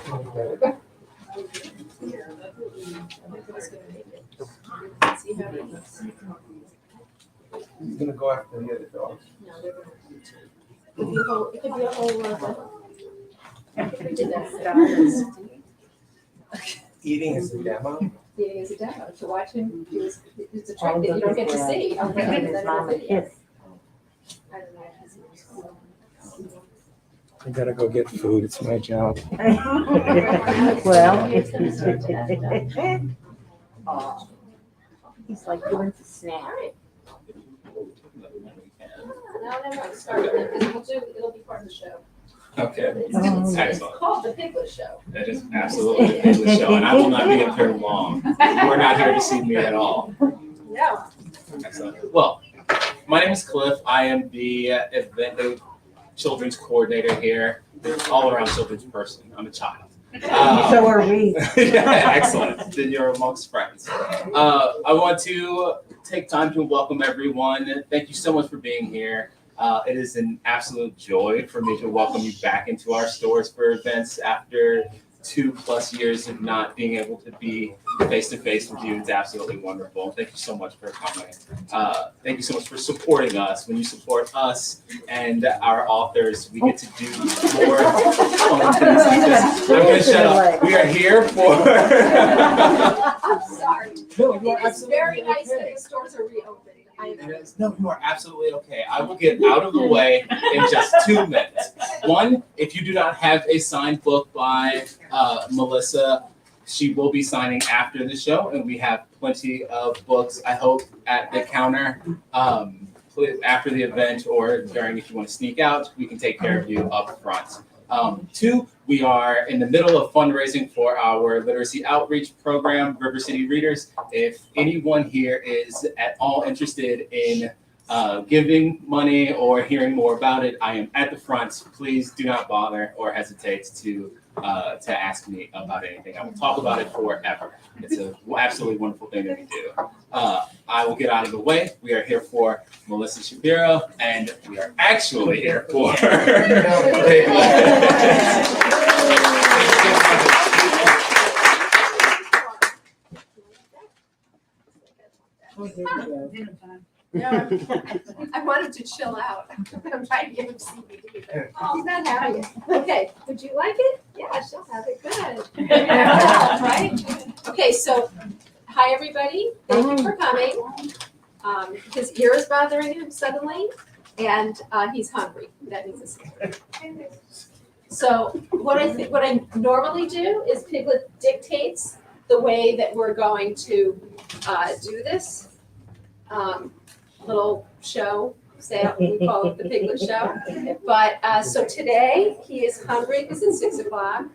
He's gonna go after the other dogs. No, they're gonna do two. It could be a whole we did that. Eating is a demo. Eating is a demo. To watch him do is it's a trick that you don't get to see. I'm gonna give his mom a kiss. I don't know. I gotta go get food. It's my job. Well, oh, he's like doing the snack. No, start with it, because it'll be part of the show. Okay, It's excellent. called the Piglet Show. That is absolutely the Piglet show, and I will not be up here long. We're not here to see me at all. No. Excellent. Well, my name is Cliff. I am the children's coordinator here. All around children's person. I'm a child. So are we. Yeah, excellent. Then you're amongst friends. I want to take time to welcome everyone. Thank you so much for being here. It is an absolute joy for me to welcome you back into our stores for events after 2+ years of not being able to be face to face with you. It's absolutely wonderful. Thank you so much for coming. Thank you so much for supporting us. When you support us and our authors, we get to do more fun things like this. I'm gonna shut up. We are here for. I'm sorry. No, It's very nice that the stores are reopened. No, you are absolutely okay. I will get out of the way in just 2 minutes. One, if you do not have a signed book by Melissa, she will be signing after the show, and we have plenty of books, I hope, at the counter after the event or during. If you want to sneak out, we can take care of you up front. 2, we are in the middle of fundraising for our literacy outreach program, River City Readers. If anyone here is at all interested in giving money or hearing more about it, I am at the front. Please do not bother or hesitate to ask me about anything. I will talk about it forever. It's an absolutely wonderful thing that we do. I will get out of the way. We are here for Melissa Shapiro, and we are actually here for No, I want him to chill out. I'm trying to give him CBD. Oh, he's not having it. Okay, would you like it? Yeah, she'll have it. Good. Right? Okay, so hi, everybody. Thank you for coming. His ear is bothering him suddenly, and he's hungry. That means it's hungry. So what I normally do is Piglet dictates the way that we're going to do this. Little show, we call it the Piglet Show. But so today he is hungry because it's 6 o'clock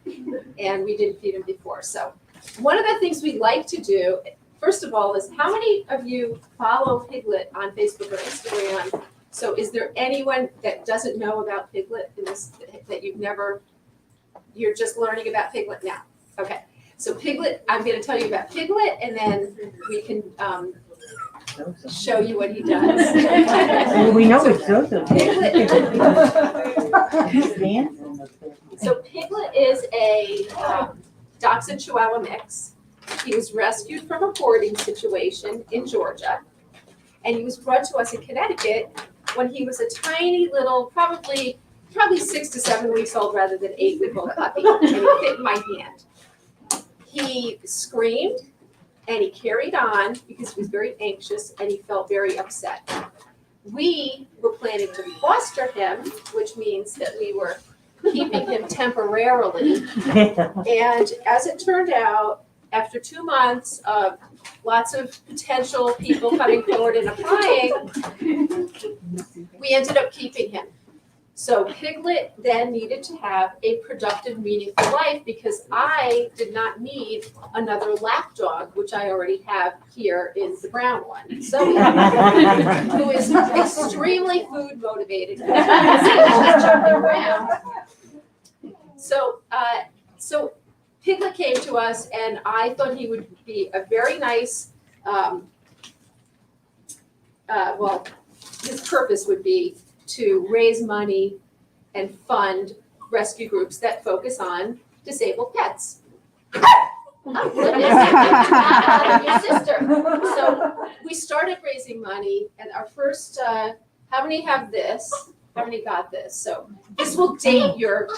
and we didn't feed him before. So one of the things we like to do, first of all, is how many of you follow Piglet on Facebook or Instagram? So is there anyone that doesn't know about Piglet in this, that you're just learning about Piglet now? Okay, so Piglet, I'm going to tell you about Piglet and then we can show you what he does. Well, we know it's Zoey. So Piglet is a Dachshund Chihuahua mix. He was rescued from a boarding situation in Georgia, and he was brought to us in Connecticut when he was a tiny little, probably 6 to 7 weeks old rather than 8-week-old puppy, and he fit in my hand. He screamed. And he carried on because he was very anxious and he felt very upset. We were planning to foster him, which means that we were keeping him temporarily. And as it turned out, after 2 months of lots of potential people coming forward and applying, we ended up keeping him. So Piglet then needed to have a productive, meaningful life because I did not need another lap dog, which I already have here is the brown one, Zoey, who is extremely food motivated. She's jumping around. So Piglet came to us, and I thought he would be a very nice. His purpose would be to raise money and fund rescue groups that focus on disabled pets. Oh, goodness, your sister. So we started raising money, and our first, how many have this? How many got this? So this will date your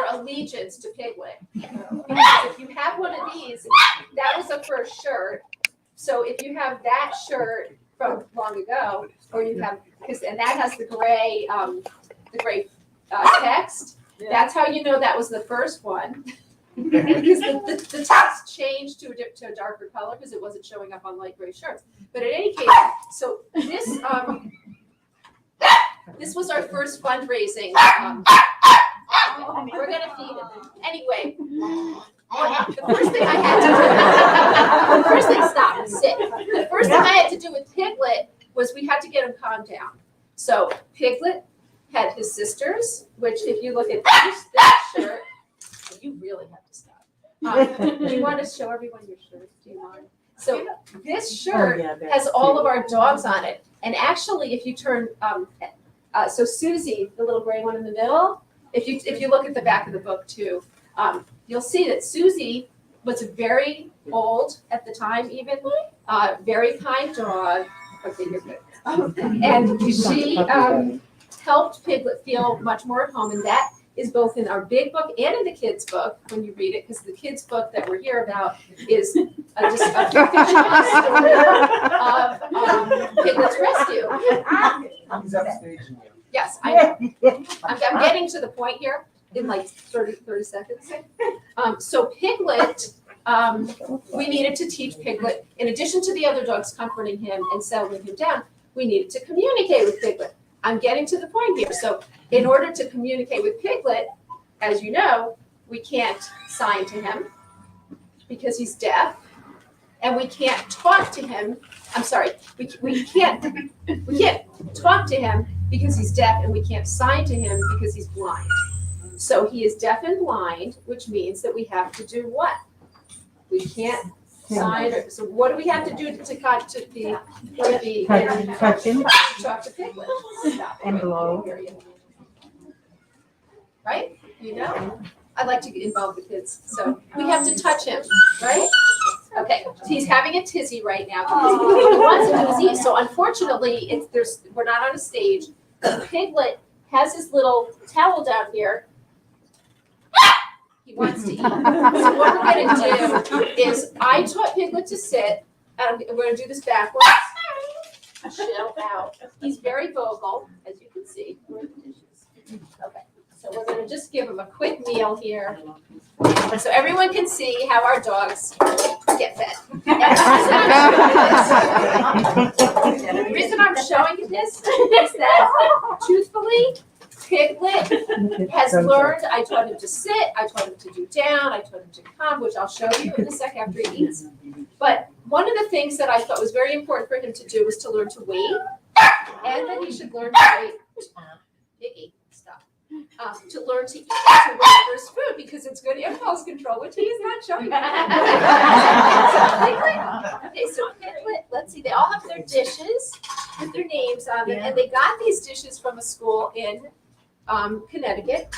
allegiance to Piglet. Because if you have one of these, that was the first shirt. So if you have that shirt from long ago, or you have, and that has the gray text, that's how you know that was the first one. Because the text changed to a darker color because it wasn't showing up on light gray shirts. But in any case, so this was our first fundraising. We're gonna feed him. Anyway, the first thing I had to do, The first thing I had to do with Piglet was we had to get him calmed down. So Piglet had his sisters, which if you look at this shirt, you really have to stop. Do you want to show everyone your shirts? Do you mind? So this shirt has all of our dogs on it. And actually, if you turn, so Susie, the little gray one in the middle, if you look at the back of the book too, you'll see that Susie was very old at the time, even very kind dog. Okay, you're good. And she helped Piglet feel much more at home, and that is both in our big book and in the kids' book when you read it, because the kids' book that we're here about is just a fictional story of Piglet's rescue. He's upstaging you. Yes, I know. I'm getting to the point here in like 30 seconds. So Piglet, we needed to teach Piglet, in addition to the other dogs comforting him and settling him down, we needed to communicate with Piglet. I'm getting to the point here. So in order to communicate with Piglet, as you know, we can't sign to him because he's deaf, and we can't talk to him. I'm sorry, we can't talk to him because he's deaf, and we can't sign to him because he's blind. So he is deaf and blind, which means that we have to do what? We can't sign. So what do we have to do to touch him, talk to Piglet, and blow. Right? You know, I'd like to involve the kids, so we have to touch him, right? Okay, he's having a tizzy right now because he wants to do his eat. So unfortunately, we're not on a stage. Piglet has his little towel down here. He wants to eat. So what we're gonna do is, I taught Piglet to sit, and we're gonna do this backwards. Chill out. He's very vocal, as you can see. Okay, so we're gonna just give him a quick meal here, so everyone can see how our dogs get fed. And the reason I'm showing this is that, truthfully, Piglet has learned. I taught him to sit, I taught him to do down, I taught him to come, which I'll show you in a sec after he eats. But one of the things that I thought was very important for him to do was to learn to wait, and that he should learn to wait. Piggy, stop. To learn to eat, to wait for his food, because it's good impulse control, which he is not showing. Okay, so Piglet, let's see, they all have their dishes with their names on them, and they got these dishes from a school in Connecticut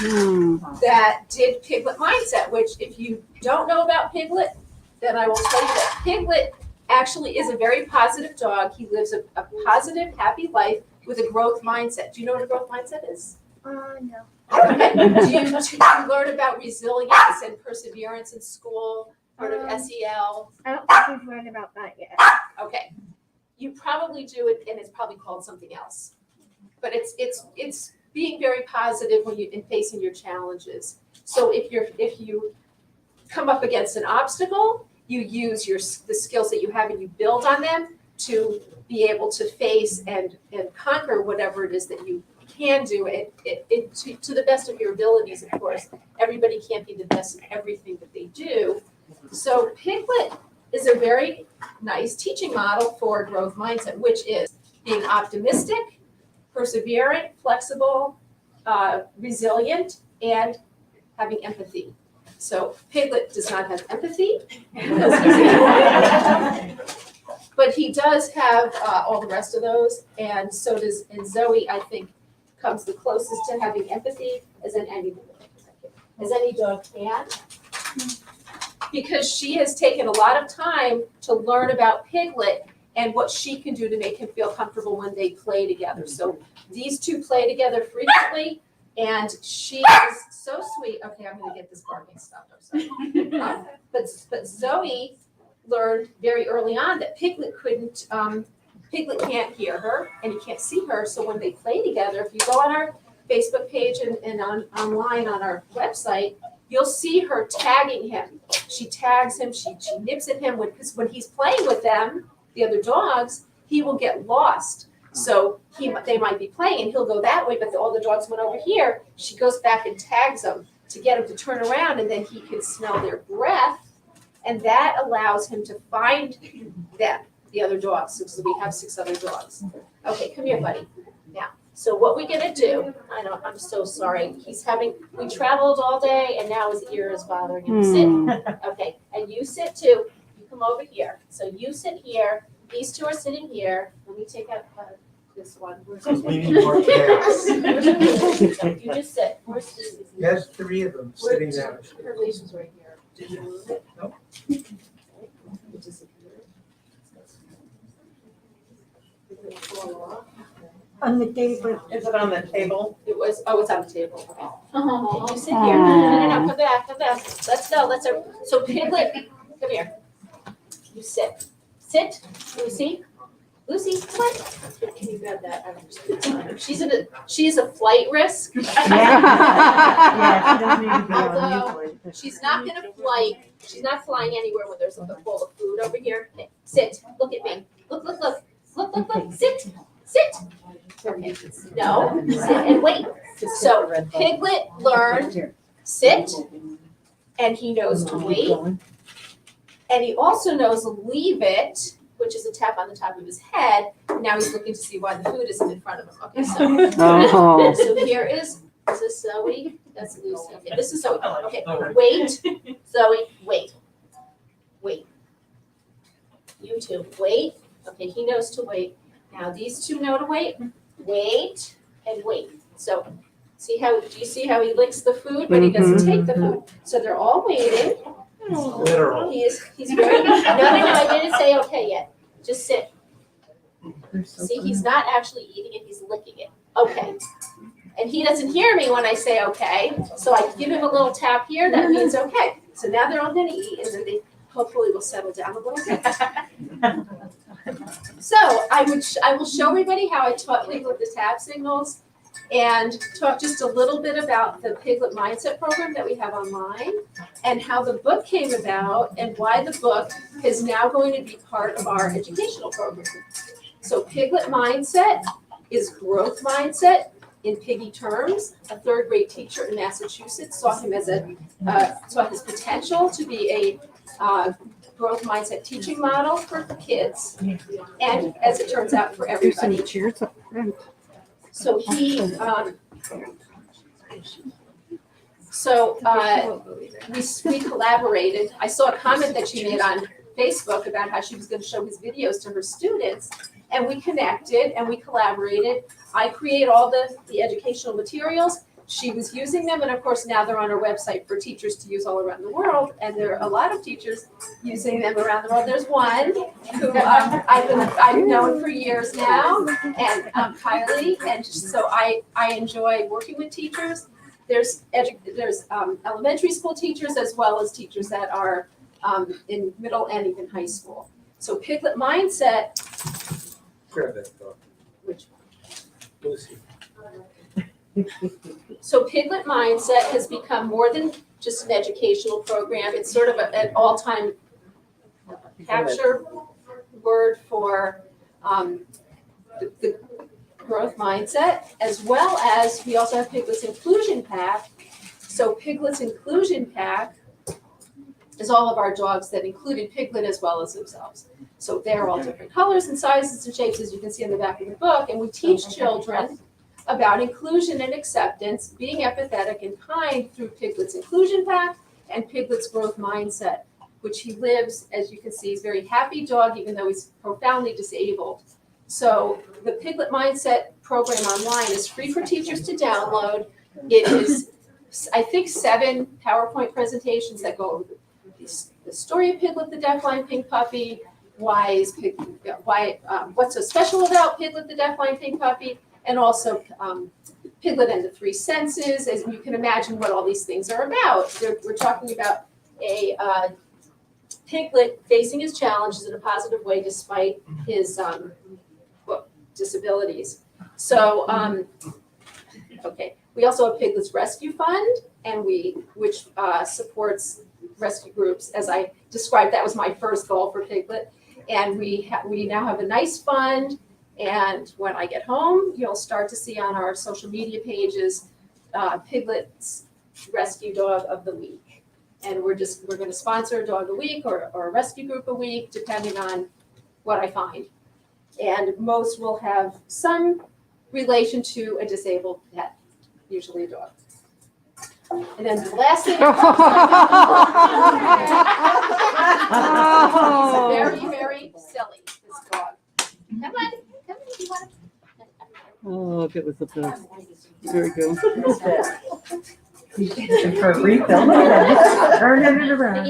that did Piglet mindset, which if you don't know about Piglet, then I will tell you that Piglet actually is a very positive dog. He lives a positive, happy life with a growth mindset. Do you know what a growth mindset is? No. Okay. Do you learn about resilience and perseverance in school, part of SEL? I don't think we've learned about that yet. Okay. You probably do it, and it's probably called something else. But it's being very positive when in facing your challenges. So if you come up against an obstacle, you use the skills that you have and you build on them to be able to face and conquer whatever it is that you can do it to the best of your abilities, of course. Everybody can't be the best at everything that they do. So Piglet is a very nice teaching model for growth mindset, which is being optimistic, perseverant, flexible, resilient, and having empathy. So Piglet does not have empathy, but he does have all the rest of those, and so does Zoey. I think comes the closest to having empathy as in anything. as any dog can. Because she has taken a lot of time to learn about Piglet and what she can do to make him feel comfortable when they play together. So these two play together frequently, and she is so sweet. Okay, I'm gonna get this barking stopped. I'm sorry. But Zoey learned very early on that Piglet Piglet can't hear her and he can't see her. So when they play together, if you go on our Facebook page and online on our website, you'll see her tagging him. She tags him, she nips at him because when he's playing with them, the other dogs, he will get lost. So they might be playing and he'll go that way, but all the dogs went over here. She goes back and tags them to get him to turn around, and then he can smell their breath, and that allows him to find them, the other dogs. So we have 6 other dogs. Okay, come here, buddy. Now, so what we're gonna do, I'm so sorry. We traveled all day and now his ear is bothering him. Sit. Okay, and you sit too. You come over here. So you sit here. These 2 are sitting here. Let me take out this one. Where's this one? We need more cats. You just sit. Where's this? There's 3 of them sitting down. Her leash is right here. Did you move it? Nope. It disappeared. Did it fall off? On the table. Is it on the table? It's on the table. Okay. You sit here. No, come back. Let's go. So Piglet, come here. You sit. Sit, Lucy. Lucy, come on. Can you grab that? She's a flight risk. Yeah, she doesn't need to be on Although, mute. she's not gonna fly. She's not flying anywhere when there's a bowl of food over here. Okay, sit. Look at me. Look. Sit. Okay. No. Sit and wait. So Piglet learned sit, and he knows to wait, and he also knows leave it, which is a tap on the top of his head. Now he's looking to see why the food isn't in front of him. Okay, so so here is this Zoey? That's Lucy. Okay, this is Zoey. Okay, wait, Zoey, wait. You 2, wait. Okay, he knows to wait. Now these 2 know to wait. Wait and wait. So do you see how he licks the food, but he doesn't take the food? So they're all waiting. Literal. He's very, no, I didn't say okay yet. Just sit. See, he's not actually eating it, he's licking it. Okay. And he doesn't hear me when I say okay, so I give him a little tap here, that means okay. So now they're all gonna eat, and then they hopefully will settle down a little bit. So I will show everybody how I taught Piglet the tap signals, and talk just a little bit about the Piglet Mindset program that we have online, and how the book came about, and why the book is now going to be part of our educational program. So Piglet Mindset is growth mindset in piggy terms. A 3rd grade teacher in Massachusetts saw him as saw his potential to be a growth mindset teaching model for the kids, and as it turns out, for everybody. So we collaborated. I saw a comment that she made on Facebook about how she was going to show his videos to her students, and we connected and we collaborated. I create all the educational materials. She was using them, and of course now they're on our website for teachers to use all around the world, and there are a lot of teachers using them around the world. There's one who I've known for years now, and Kylie, and so I enjoy working with teachers. There's elementary school teachers as well as teachers that are in middle and even high school. So Piglet Mindset, Grab that dog. which Lucy. So Piglet Mindset has become more than just an educational program. It's sort of an all-time capture word for the growth mindset, as well as we also have Piglet's Inclusion Pack. So Piglet's Inclusion Pack is all of our dogs that included Piglet as well as themselves. So they're all different colors and sizes and shapes, as you can see in the back of the book, and we teach children about inclusion and acceptance, being empathetic and kind through Piglet's Inclusion Pack and Piglet's Growth Mindset, which he lives, as you can see, he's a very happy dog, even though he's profoundly disabled. So the Piglet Mindset program online is free for teachers to download. It is I think 7 PowerPoint presentations that go over the story of Piglet, the deafblind pink puppy, what's so special about Piglet, the deafblind pink puppy, and also Piglet and the 3 senses. As you can imagine what all these things are about. We're talking about a Piglet facing his challenges in a positive way despite his disabilities. So, okay. We also have Piglet's Rescue Fund, and which supports rescue groups. As I described, that was my first goal for Piglet. And we now have a nice fund. And when I get home, you'll start to see on our social media pages Piglet's Rescue Dog of the Week. And we're going to sponsor a dog a week or a rescue group a week, depending on what I find. And most will have some relation to a disabled pet, usually a dog. And then the last thing. He's very, very silly, this dog. Come on, you want to? Oh, look, it was the best. Very good. For a refill, look at that, turning it around.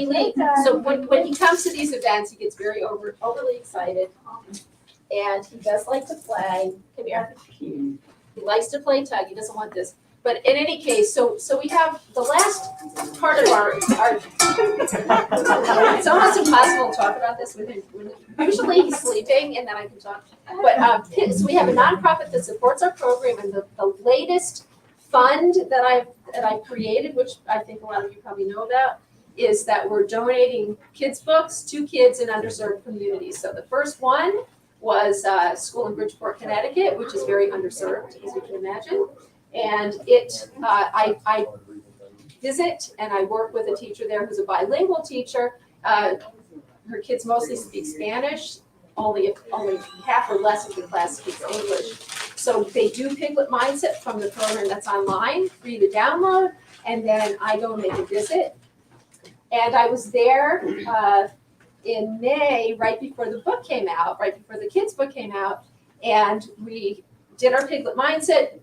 So when he comes to these events, he gets very overly excited. And he does like to play. Come here. He likes to play tug. He doesn't want this. But in any case, so we have the last part of our it's almost impossible to talk about this with him. Usually he's sleeping and then I can talk. But so we have a nonprofit that supports our program, and the latest fund that I've created, which I think a lot of you probably know about, is that we're donating kids' books to kids in underserved communities. So the first one was a school in Bridgeport, Connecticut, which is very underserved, as you can imagine. And I visit and I work with a teacher there who's a bilingual teacher. Her kids mostly speak Spanish. Only half or less of the class speaks English. So they do Piglet Mindset from the program that's online for you to download. And then I go and make a visit. And I was there in May, right before the book came out, right before the kids' book came out. And we did our Piglet Mindset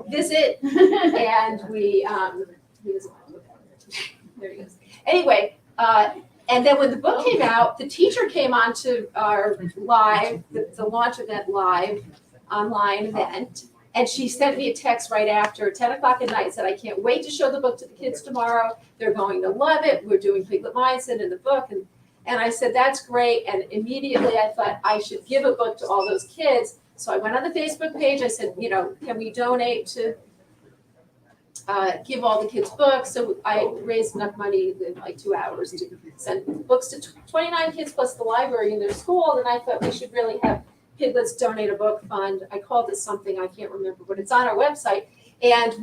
visit, and we there he goes. Anyway, and then when the book came out, the teacher came on to our live, the launch event live online event, and she sent me a text right after 10 o'clock at night and said, I can't wait to show the book to the kids tomorrow. They're going to love it. We're doing Piglet Mindset in the book. And I said, that's great. And immediately I thought I should give a book to all those kids. So I went on the Facebook page. I said, can we donate to give all the kids books? So I raised enough money in like 2 hours to send books to 29 kids plus the library in their school. And I thought we should really have Piglets donate a book fund. I called it something, I can't remember, but it's on our website. And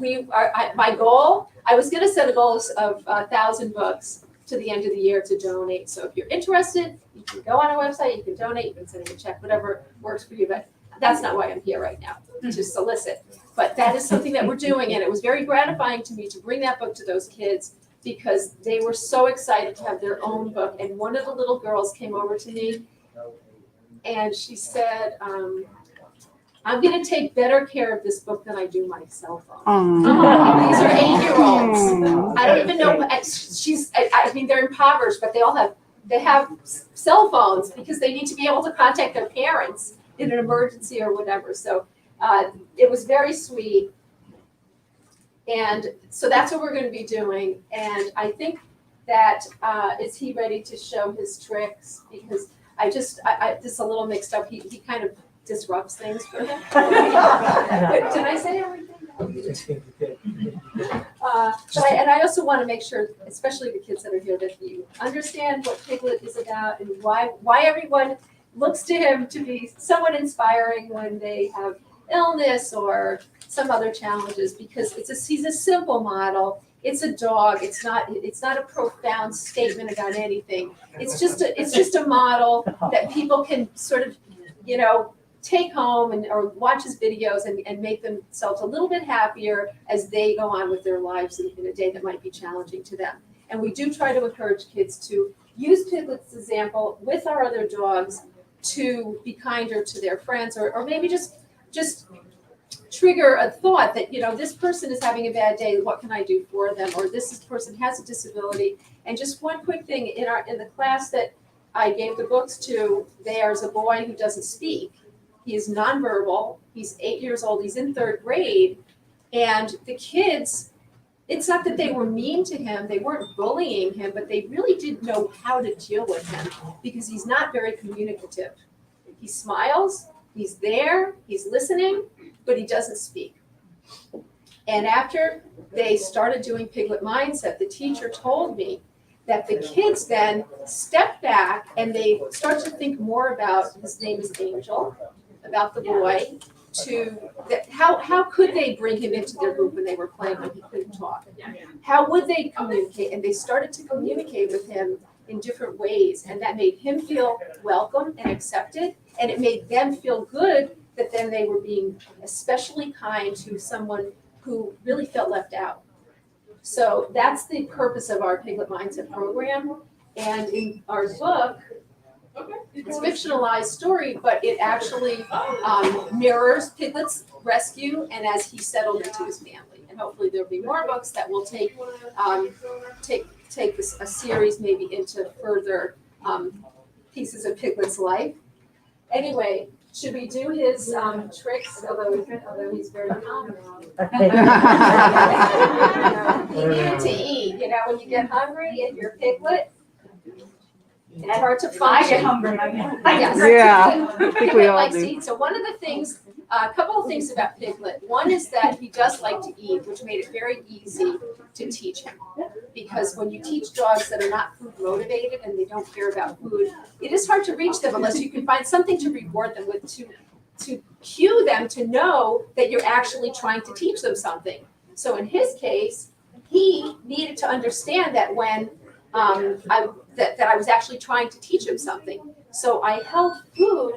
my goal, I was going to set a goal of 1,000 books to the end of the year to donate. So if you're interested, you can go on our website, you can donate, you can send me a check, whatever works for you. But that's not why I'm here right now, to solicit. But that is something that we're doing, and it was very gratifying to me to bring that book to those kids because they were so excited to have their own book. And one of the little girls came over to me and she said, I'm going to take better care of this book than I do my cell phone. These are 8-year-olds. I don't even know. I mean, they're impoverished, but they have cell phones because they need to be able to contact their parents in an emergency or whatever. So it was very sweet. And so that's what we're going to be doing. And I think that, is he ready to show his tricks? Because I just a little mixed up. He kind of disrupts things for him. Did I say everything? And I also want to make sure, especially the kids that are here, that you understand what Piglet is about and why everyone looks to him to be somewhat inspiring when they have illness or some other challenges, because he's a simple model. It's a dog. It's not a profound statement about anything. It's just a model that people can sort of, take home or watch his videos and make themselves a little bit happier as they go on with their lives in a day that might be challenging to them. And we do try to encourage kids to use Piglet's example with our other dogs to be kinder to their friends, or maybe just trigger a thought that, this person is having a bad day, what can I do for them? Or this person has a disability. And just one quick thing, in the class that I gave the books to, there's a boy who doesn't speak. He is nonverbal, he's 8 years old, he's in 3rd grade, and the kids, it's not that they were mean to him, they weren't bullying him, but they really didn't know how to deal with him because he's not very communicative. He smiles, he's there, he's listening, but he doesn't speak. And after they started doing Piglet Mindset, the teacher told me that the kids then step back and they start to think more about, his name is Angel, about the boy, how could they bring him into their group when they were playing when he couldn't talk? How would they communicate? And they started to communicate with him in different ways, and that made him feel welcome and accepted, and it made them feel good that then they were being especially kind to someone who really felt left out. So that's the purpose of our Piglet Mindset program. And in our book, it's a fictionalized story, but it actually mirrors Piglet's rescue and as he settled into his family. And hopefully there'll be more books that will take a series maybe into further pieces of Piglet's life. Anyway, should we do his tricks? Although he's very calm now. He needed to eat. When you get hungry and you're Piglet, it's hard to function. I get hungry. Yes. Yeah, I think we all likes to do. eat. So one of the things, a couple of things about Piglet. One is that he does like to eat, which made it very easy to teach him. Because when you teach dogs that are not food motivated and they don't care about food, it is hard to reach them unless you can find something to reward them with, to cue them to know that you're actually trying to teach them something. So in his case, he needed to understand that when that I was actually trying to teach him something. So I held food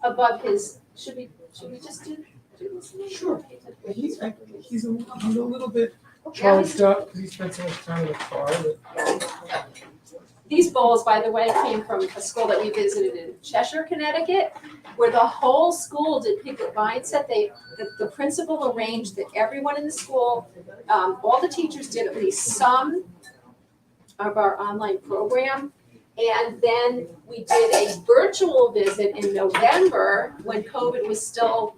above his. Should we just do this? Sure. He's a little bit charged up because he spent so much time in the car. These bowls, by the way, came from a school that we visited in Cheshire, Connecticut, where the whole school did Piglet Mindset. The principal arranged that everyone in the school, all the teachers did at least some of our online program. And then we did a virtual visit in November when COVID was still,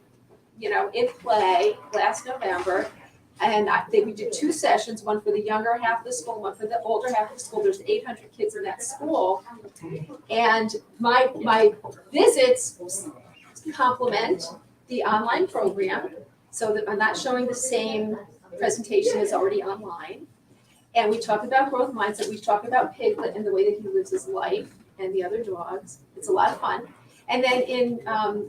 in play last November. And we did 2 sessions, one for the younger half of the school, one for the older half of the school. There's 800 kids in that school. And my visits complement the online program so that I'm not showing the same presentation as already online. And we talk about growth mindset. We talk about Piglet and the way that he lives his life and the other dogs. It's a lot of fun. And then in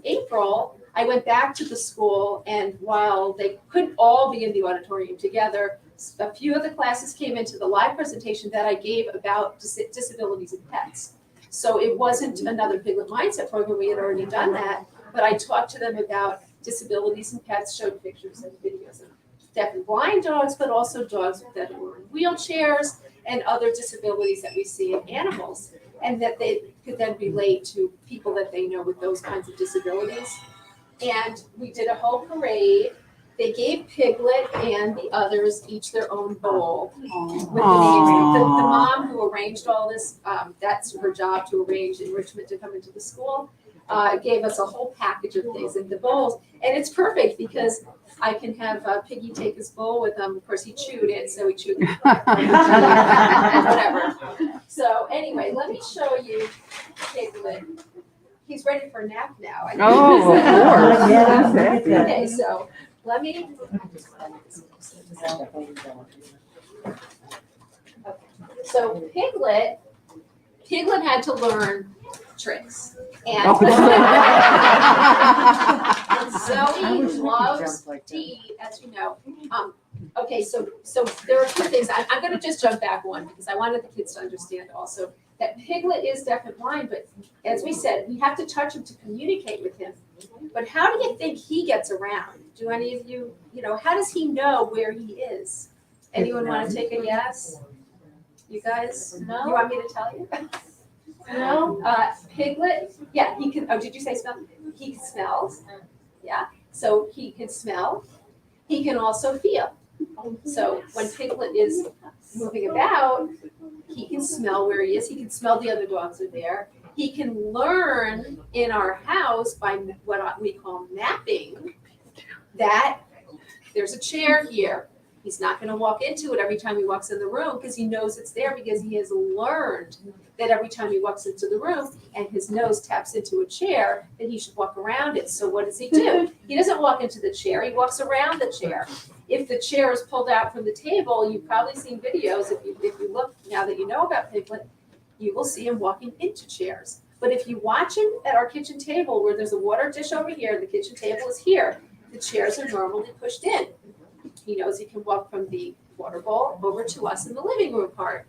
April, I went back to the school, and while they couldn't all be in the auditorium together, a few of the classes came into the live presentation that I gave about disabilities and pets. So it wasn't another Piglet Mindset program. We had already done that, but I talked to them about disabilities and pets, showed pictures and videos of deaf and blind dogs, but also dogs that were in wheelchairs and other disabilities that we see in animals, and that they could then relate to people that they know with those kinds of disabilities. And we did a whole parade. They gave Piglet and the others each their own bowl with the names. The mom who arranged all this, that's her job to arrange enrichment to come into the school, gave us a whole package of things in the bowls. And it's perfect because I can have Piggy take his bowl with him. Of course, he chewed it, so he chewed it. Whatever. So anyway, let me show you Piglet. He's ready for a nap now. I Oh, of course. Yeah. Okay, so let me. Okay. So Piglet had to learn tricks. And Zoey loves to eat, as you know. Okay, so there are 2 things. I'm going to just jump back one because I wanted the kids to understand also that Piglet is deaf and blind, but as we said, we have to touch him to communicate with him. But how do you think he gets around? Do any of you, how does he know where he is? Anyone want to take a guess? You guys? No. You want me to tell you? No. Piglet, yeah, he can. Oh, did you say smell? He smells. Yeah. So he can smell, he can also feel. So when Piglet is moving about, he can smell where he is, he can smell the other dogs are there. He can learn in our house by what we call mapping, that there's a chair here. He's not gonna walk into it every time he walks in the room because he knows it's there, because he has learned that every time he walks into the room and his nose taps into a chair, that he should walk around it. So what does he do? He doesn't walk into the chair, he walks around the chair. If the chair is pulled out from the table, you've probably seen videos, if you look, now that you know about Piglet, you will see him walking into chairs. But if you watch him at our kitchen table, where there's a water dish over here, and the kitchen table is here, the chairs are normally pushed in. He knows he can walk from the water bowl over to us in the living room part.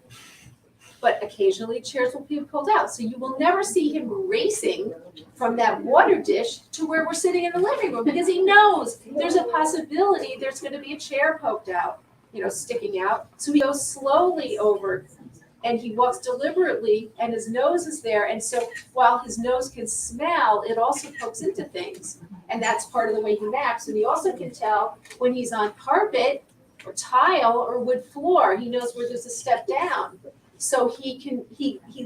But occasionally chairs will be pulled out. So you will never see him racing from that water dish to where we're sitting in the living room, because he knows there's a possibility there's gonna be a chair poked out, sticking out. So he goes slowly over and he walks deliberately, and his nose is there. And so while his nose can smell, it also pokes into things. And that's part of the way he maps. And he also can tell when he's on carpet or tile or wood floor. He knows where there's a step down. So he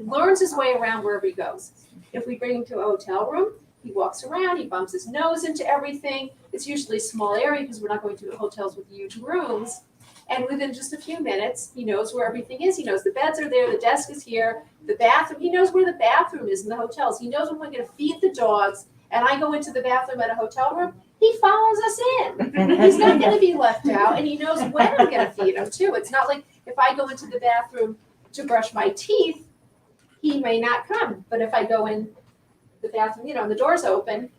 learns his way around wherever he goes. If we bring him to a hotel room, he walks around, he bumps his nose into everything. It's usually a small area because we're not going to hotels with huge rooms. And within just a few minutes, he knows where everything is. He knows the beds are there, the desk is here, the bathroom. He knows where the bathroom is in the hotels. He knows when we're going to feed the dogs, and I go into the bathroom at a hotel room, he follows us in. He's not going to be left out, and he knows when I'm going to feed him too. It's not like if I go into the bathroom to brush my teeth, he may not come. But if I go in the bathroom, and the door's open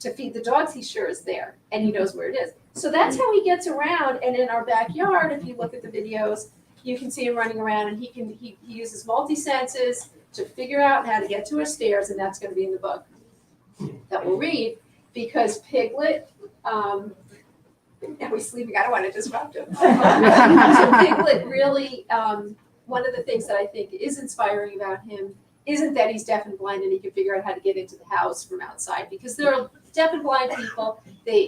to feed the dogs, he sure is there, and he knows where it is. So that's how he gets around. And in our backyard, if you look at the videos, you can see him running around, and he uses multi-senses to figure out how to get to his stairs, and that's going to be in the book that we'll read, because Piglet, now he's sleeping, I don't want to disrupt him. So Piglet really, one of the things that I think is inspiring about him isn't that he's deaf and blind and he can figure out how to get into the house from outside, because there are deaf and blind people,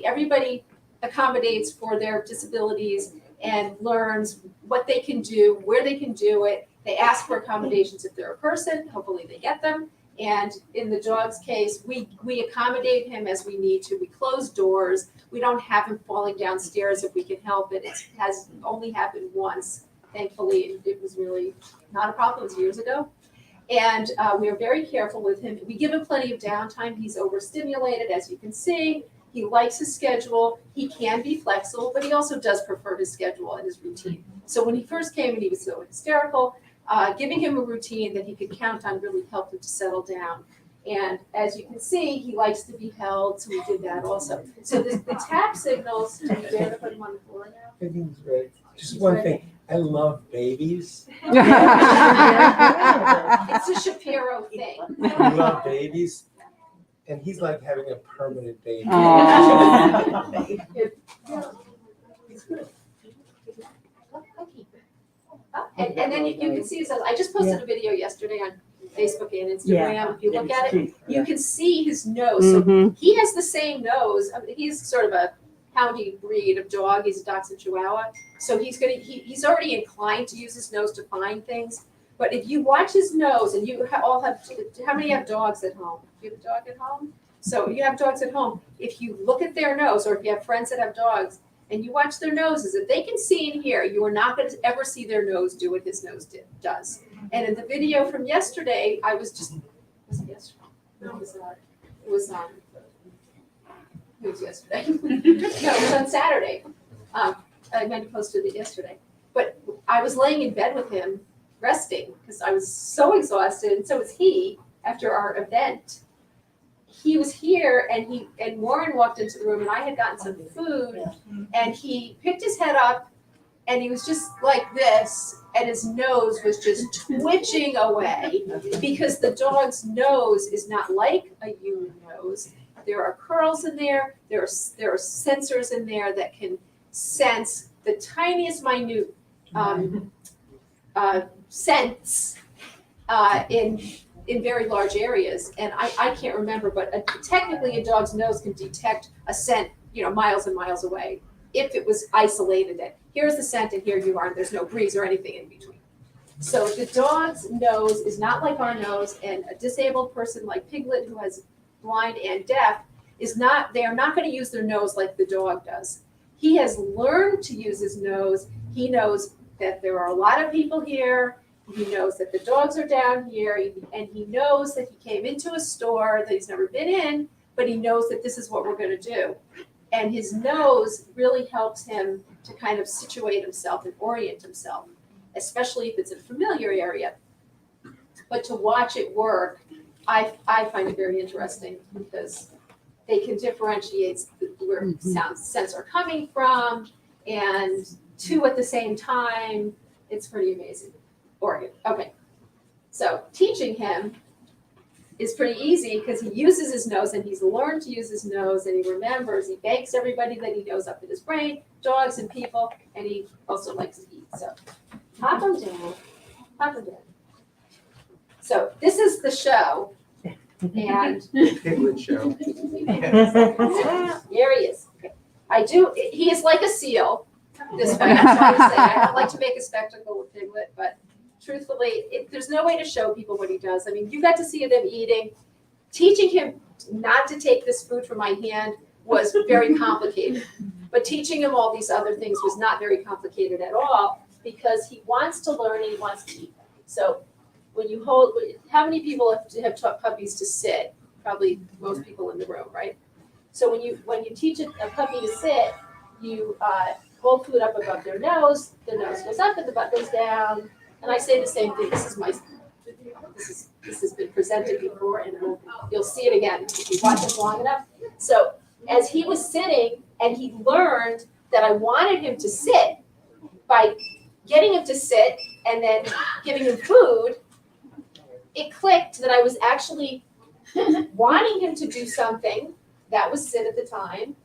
everybody accommodates for their disabilities and learns what they can do, where they can do it. They ask for accommodations if they're a person, hopefully they get them. And in the dog's case, we accommodate him as we need to. We close doors. We don't have him falling downstairs if we can help it. It has only happened once, thankfully. It was really not a problem. It was years ago. And we are very careful with him. We give him plenty of downtime. He's overstimulated, as you can see. He likes his schedule. He can be flexible, but he also does prefer his schedule and his routine. So when he first came and he was so hysterical, giving him a routine that he could count on really helped him to settle down. And as you can see, he likes to be held, so we did that also. So the tap signals, do you dare to put him on the floor now? I think he's ready. Just one thing, I love babies. It's a Shapiro thing. I love babies. And he's like having a permanent baby. And then you can see, so I just posted a video yesterday on Facebook and Instagram. If you look at it, you can see his nose. So he has the same nose. I mean, he's sort of a houndy breed of dog. He's a Dachshund Chihuahua. So he's he's already inclined to use his nose to find things. But if you watch his nose, and you all have, how many have dogs at home? Do you have a dog at home? So you have dogs at home. If you look at their nose, or if you have friends that have dogs, and you watch their noses, if they can see in here, you are not going to ever see their nose do what his nose does. And in the video from yesterday, was it yesterday? No, it was not. It was yesterday. No, it was on Saturday. I meant to post it yesterday. But I was laying in bed with him, resting, because I was so exhausted, and so was he after our event. He was here, and Warren walked into the room, and I had gotten some food, and he picked his head up, and he was just like this, and his nose was just twitching away, because the dog's nose is not like a human nose. There are curls in there. There are sensors in there that can sense the tiniest minute scents in very large areas. And I can't remember, but technically a dog's nose can detect a scent miles and miles away. If it was isolated, that here's the scent and here you are, and there's no breeze or anything in between. So the dog's nose is not like our nose, and a disabled person like Piglet who has blind and deaf they are not going to use their nose like the dog does. He has learned to use his nose. He knows that there are a lot of people here. He knows that the dogs are down here, and he knows that he came into a store that he's never been in, but he knows that this is what we're going to do. And his nose really helps him to kind of situate himself and orient himself, especially if it's in a familiar area. But to watch it work, I find it very interesting because they can differentiate where scents are coming from, and two at the same time. It's pretty amazing. Okay. So teaching him is pretty easy because he uses his nose, and he's learned to use his nose, and he remembers, he thanks everybody that he knows up in his brain, dogs and people, and he also likes to eat. So pop him down, pop him down. So this is the show, and Piglet show. here he is. Okay. He is like a seal, this way, I'm trying to say. I don't like to make a spectacle with Piglet, but truthfully, there's no way to show people what he does. I mean, you got to see them eating. Teaching him not to take this food from my hand was very complicated. But teaching him all these other things was not very complicated at all because he wants to learn and he wants to eat. So how many people have taught puppies to sit? Probably most people in the room, right? So when you teach a puppy to sit, you hold food up above their nose, the nose goes up and the butt goes down. And I say the same thing. This has been presented before, and you'll see it again if you watch it long enough. So as he was sitting, and he learned that I wanted him to sit by getting him to sit and then giving him food, it clicked that I was actually wanting him to do something that was sit at the time,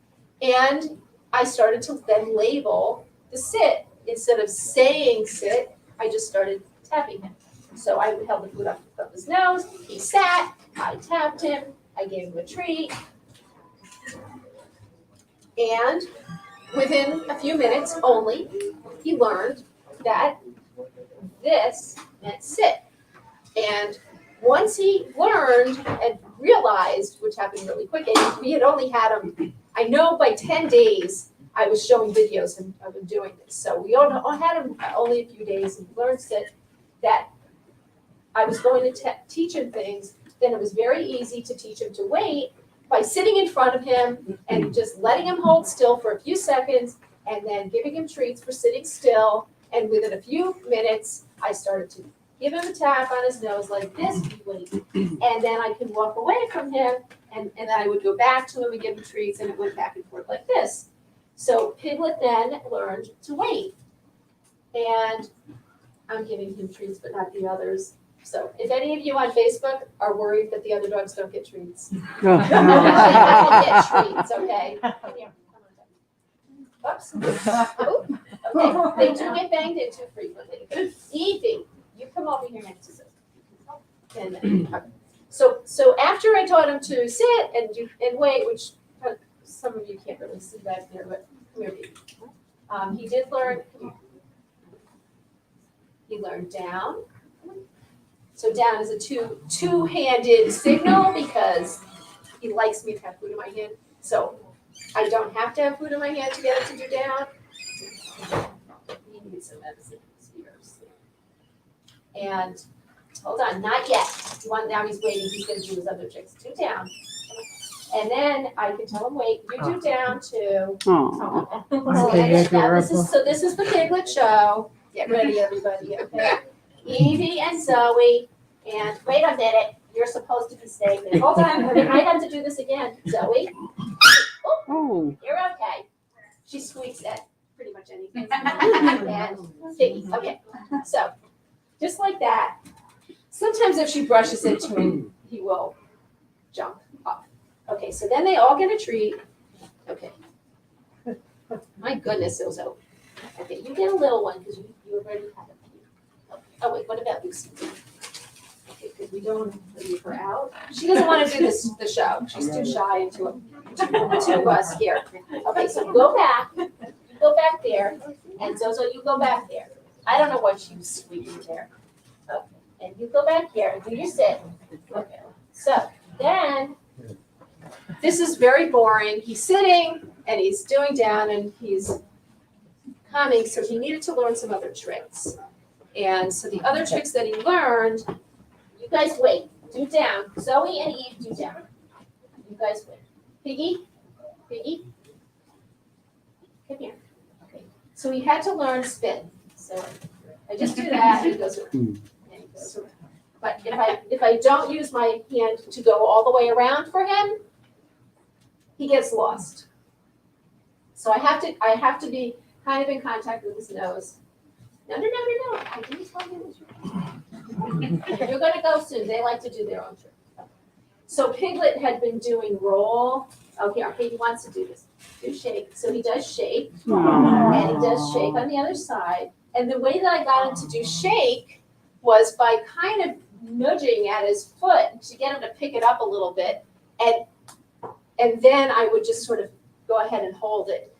and I started to then label the sit. Instead of saying sit, I just started tapping him. So I held the food up above his nose, he sat, I tapped him, I gave him a treat. And within a few minutes only, he learned that this meant sit. And once he learned and realized, which happened really quick, and we had only had him, I know by 10 days, I was showing videos of him doing this. So we had him only a few days, and he learned that I was going to teach him things. Then it was very easy to teach him to wait by sitting in front of him and just letting him hold still for a few seconds, and then giving him treats for sitting still. And within a few minutes, I started to give him a tap on his nose like this, wait. And then I could walk away from him, and then I would go back to him and give him treats, and it went back and forth like this. So Piglet then learned to wait. And I'm giving him treats, but not the others. So if any of you on Facebook are worried that the other dogs don't get treats, they get treats, okay? Come here, come on. Oops. Ooh. Okay, they do get banged into frequently. Evie, you come over here next to this. And so after I taught him to sit and wait, which some of you can't really see back there, but come here, baby. He did learn. He learned down. So down is a two-handed signal because he likes me to have food in my hand. So I don't have to have food in my hand to get him to do down. He needs some medicine. And hold on, not yet. Now he's waiting. He's going to do his other tricks. Do down. And then I can tell him, wait, you do down too. Aw. So this is the Piglet show. Get ready, everybody, okay? Evie and Zoey, and wait a minute, you're supposed to be staying there. Hold on, I might have to do this again. Zoey, Oh. you're okay. She squeaks at pretty much anything. And Piggy, okay. So, just like that. Sometimes if she brushes into him, he will jump up. Okay, so then they all get a treat. Okay. My goodness, Zozo. Okay, you get a little one because you already had a few. Oh wait, what about Lucy? Okay, good. if we don't leave her out. She doesn't want to do the show. She's too shy and too scared. Okay, so go back there, and Zozo, you go back there. I don't know what she was squeaking there. Okay, and you go back here and do your sit. Okay, so then, this is very boring. He's sitting and he's doing down and he's coming, so he needed to learn some other tricks. And so the other tricks that he learned, you guys wait, do down. Zoe and Eve, do down. You guys wait. Piggy, come here. Okay, so he had to learn spin. So I just do that, and he goes around. And he goes around. But if I don't use my hand to go all the way around for him, he gets lost. So I have to be kind of in contact with his nose. No. I didn't tell you this. You're gonna go soon. They like to do their own trick. So Piglet had been doing roll. Oh, here, he wants to do this. Do shake. So he does shake, and he does shake on the other side. And the way that I got him to do shake was by kind of nudging at his foot to get him to pick it up a little bit, and then I would just sort of go ahead and hold it.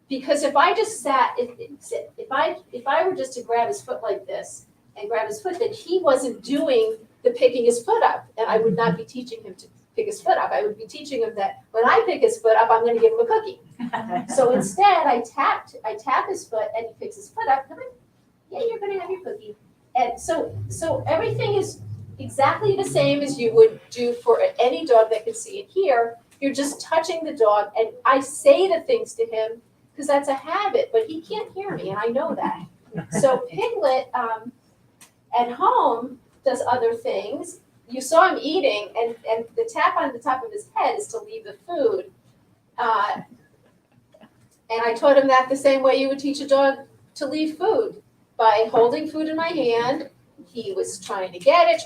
Because if I just if I were just to grab his foot like this and grab his foot, then he wasn't doing the picking his foot up, and I would not be teaching him to pick his foot up. I would be teaching him that when I pick his foot up, I'm going to give him a cookie. So instead, I tap his foot, and he picks his foot up. Come on, yeah, you're going to have your cookie. And so everything is exactly the same as you would do for any dog that can see and hear. You're just touching the dog, and I say the things to him because that's a habit, but he can't hear me, and I know that. So Piglet at home does other things. You saw him eating, and the tap on the top of his head is to leave the food. And I taught him that the same way you would teach a dog to leave food, by holding food in my hand. He was trying to get it,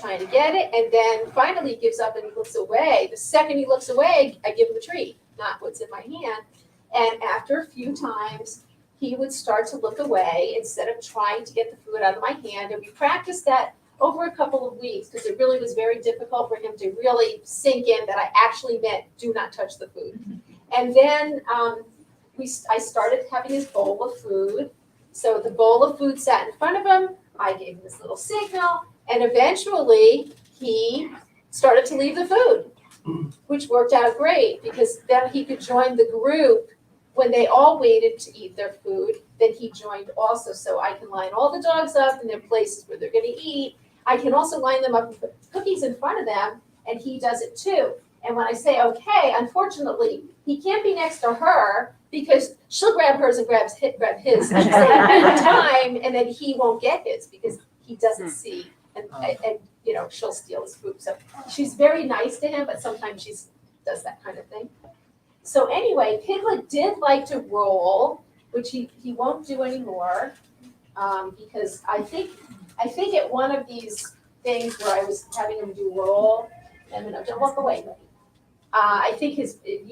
and then finally he gives up and he looks away. The second he looks away, I give him the treat, not what's in my hand. And after a few times, he would start to look away instead of trying to get the food out of my hand. And we practiced that over a couple of weeks because it really was very difficult for him to really sink in that I actually meant do not touch the food. And then I started having his bowl of food. So the bowl of food sat in front of him. I gave him this little signal, and eventually he started to leave the food, which worked out great because then he could join the group when they all waited to eat their food. Then he joined also, so I can line all the dogs up in their places where they're going to eat. I can also line them up and put cookies in front of them, and he does it too. And when I say okay, unfortunately, he can't be next to her because she'll grab hers and grab his at the same time, and then he won't get his because he doesn't see, and she'll steal his food. So she's very nice to him, but sometimes she does that kind of thing. So anyway, Piglet did like to roll, which he won't do anymore, because I think at one of these things where I was having him do roll, and don't walk away, buddy. I think he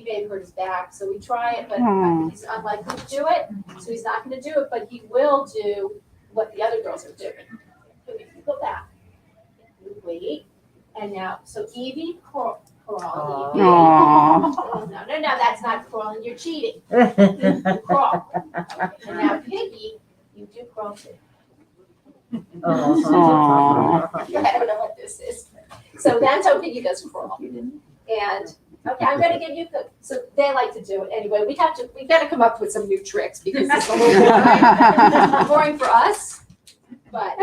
may have hurt his back, so we try it, but he's unlikely to do it, so he's not going to do it, but he will do what the other girls are doing. So if you go back, you wait, and now, so Evie, crawl, Evie. Oh, no, that's not crawling, you're cheating. You crawl. Okay. And now Piggy, you do crawl too. I don't know what this is. So that's how Piggy does crawl. And okay, I'm gonna give you so they like to do it anyway. We've got to come up with some new tricks because it's a little boring for us. But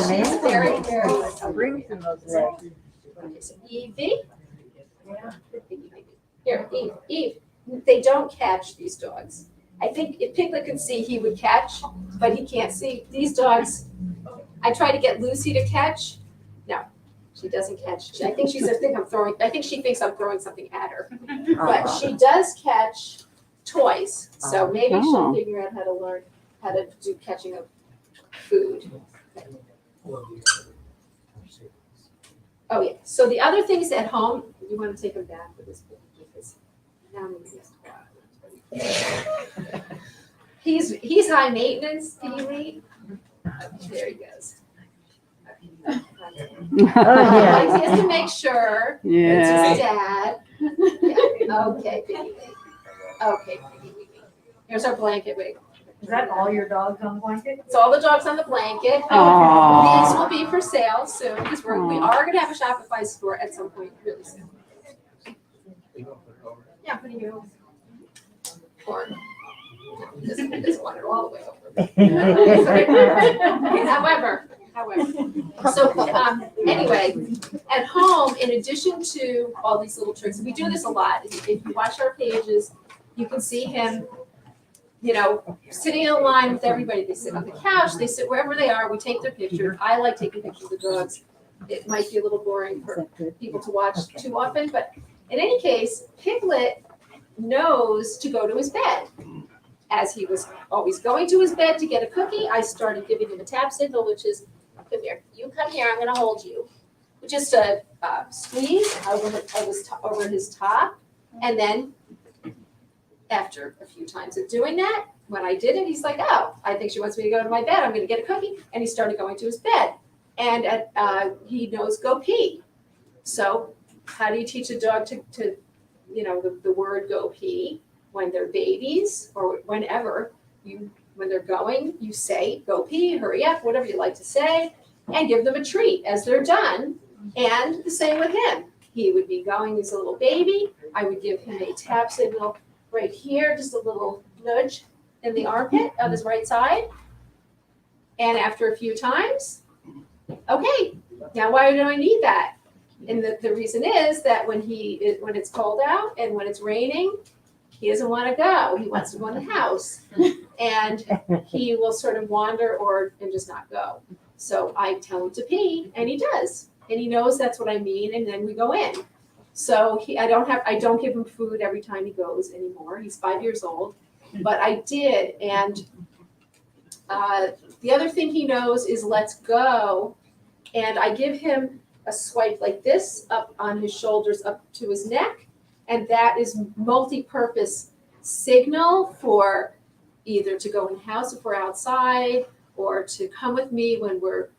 she's very, very okay, so Evie. Here, Eve. They don't catch these dogs. I think if Piglet could see, he would catch, but he can't see. These dogs, I try to get Lucy to catch. No. She doesn't catch. I think she thinks I'm throwing something at her. But she does catch toys. So maybe she'll figure out how to learn how to do catching of food. Oh yeah. So the other things at home, you want to take them back for this because now I'm he's high maintenance. Can you read? Okay, there he goes. Okay. yeah. Like, he has to make sure it's Yeah. his dad. Yeah. Okay, Piggy. Okay, Piggy. Here's our blanket wig. Is that all your dogs on the blanket? It's all the dogs on the blanket. Aw. These will be for sale soon because we are going to have a Shopify store at some point really soon. Yeah, what do you? Corn. This water all the way over. However, so anyway, at home, in addition to all these little tricks, we do this a lot. If you watch our pages, you can see him, you know, sitting in a line with everybody. They sit on the couch, they sit wherever they are. We take their picture. I like taking pictures of the dogs. It might be a little boring for people to watch too often, but in any case, Piglet knows to go to his bed. As he was always going to his bed to get a cookie, I started giving him a tap signal, which is, come here, you come here, I'm gonna hold you. Just a squeeze over his top, and then after a few times of doing that, when I did it, he's like, oh, I think she wants me to go to my bed, I'm gonna get a cookie, and he started going to his bed. And he knows go pee. So how do you teach a dog to you know, the word go pee? When they're babies or whenever when they're going, you say, go pee, hurry up, whatever you like to say, and give them a treat as they're done. And the same with him. He would be going, he's a little baby. I would give him a tap signal right here, just a little nudge in the armpit on his right side. And after a few times, okay, now why do I need that? And the reason is that when it's cold out and when it's raining, he doesn't want to go. He wants to go in the house. And he will sort of wander and just not go. So I tell him to pee, and he does. And he knows that's what I mean, and then we go in. So I don't give him food every time he goes anymore. He's 5 years old. But I did, and the other thing he knows is let's go. And I give him a swipe like this up on his shoulders up to his neck. And that is multi-purpose signal for either to go in the house if we're outside or to come with me when we're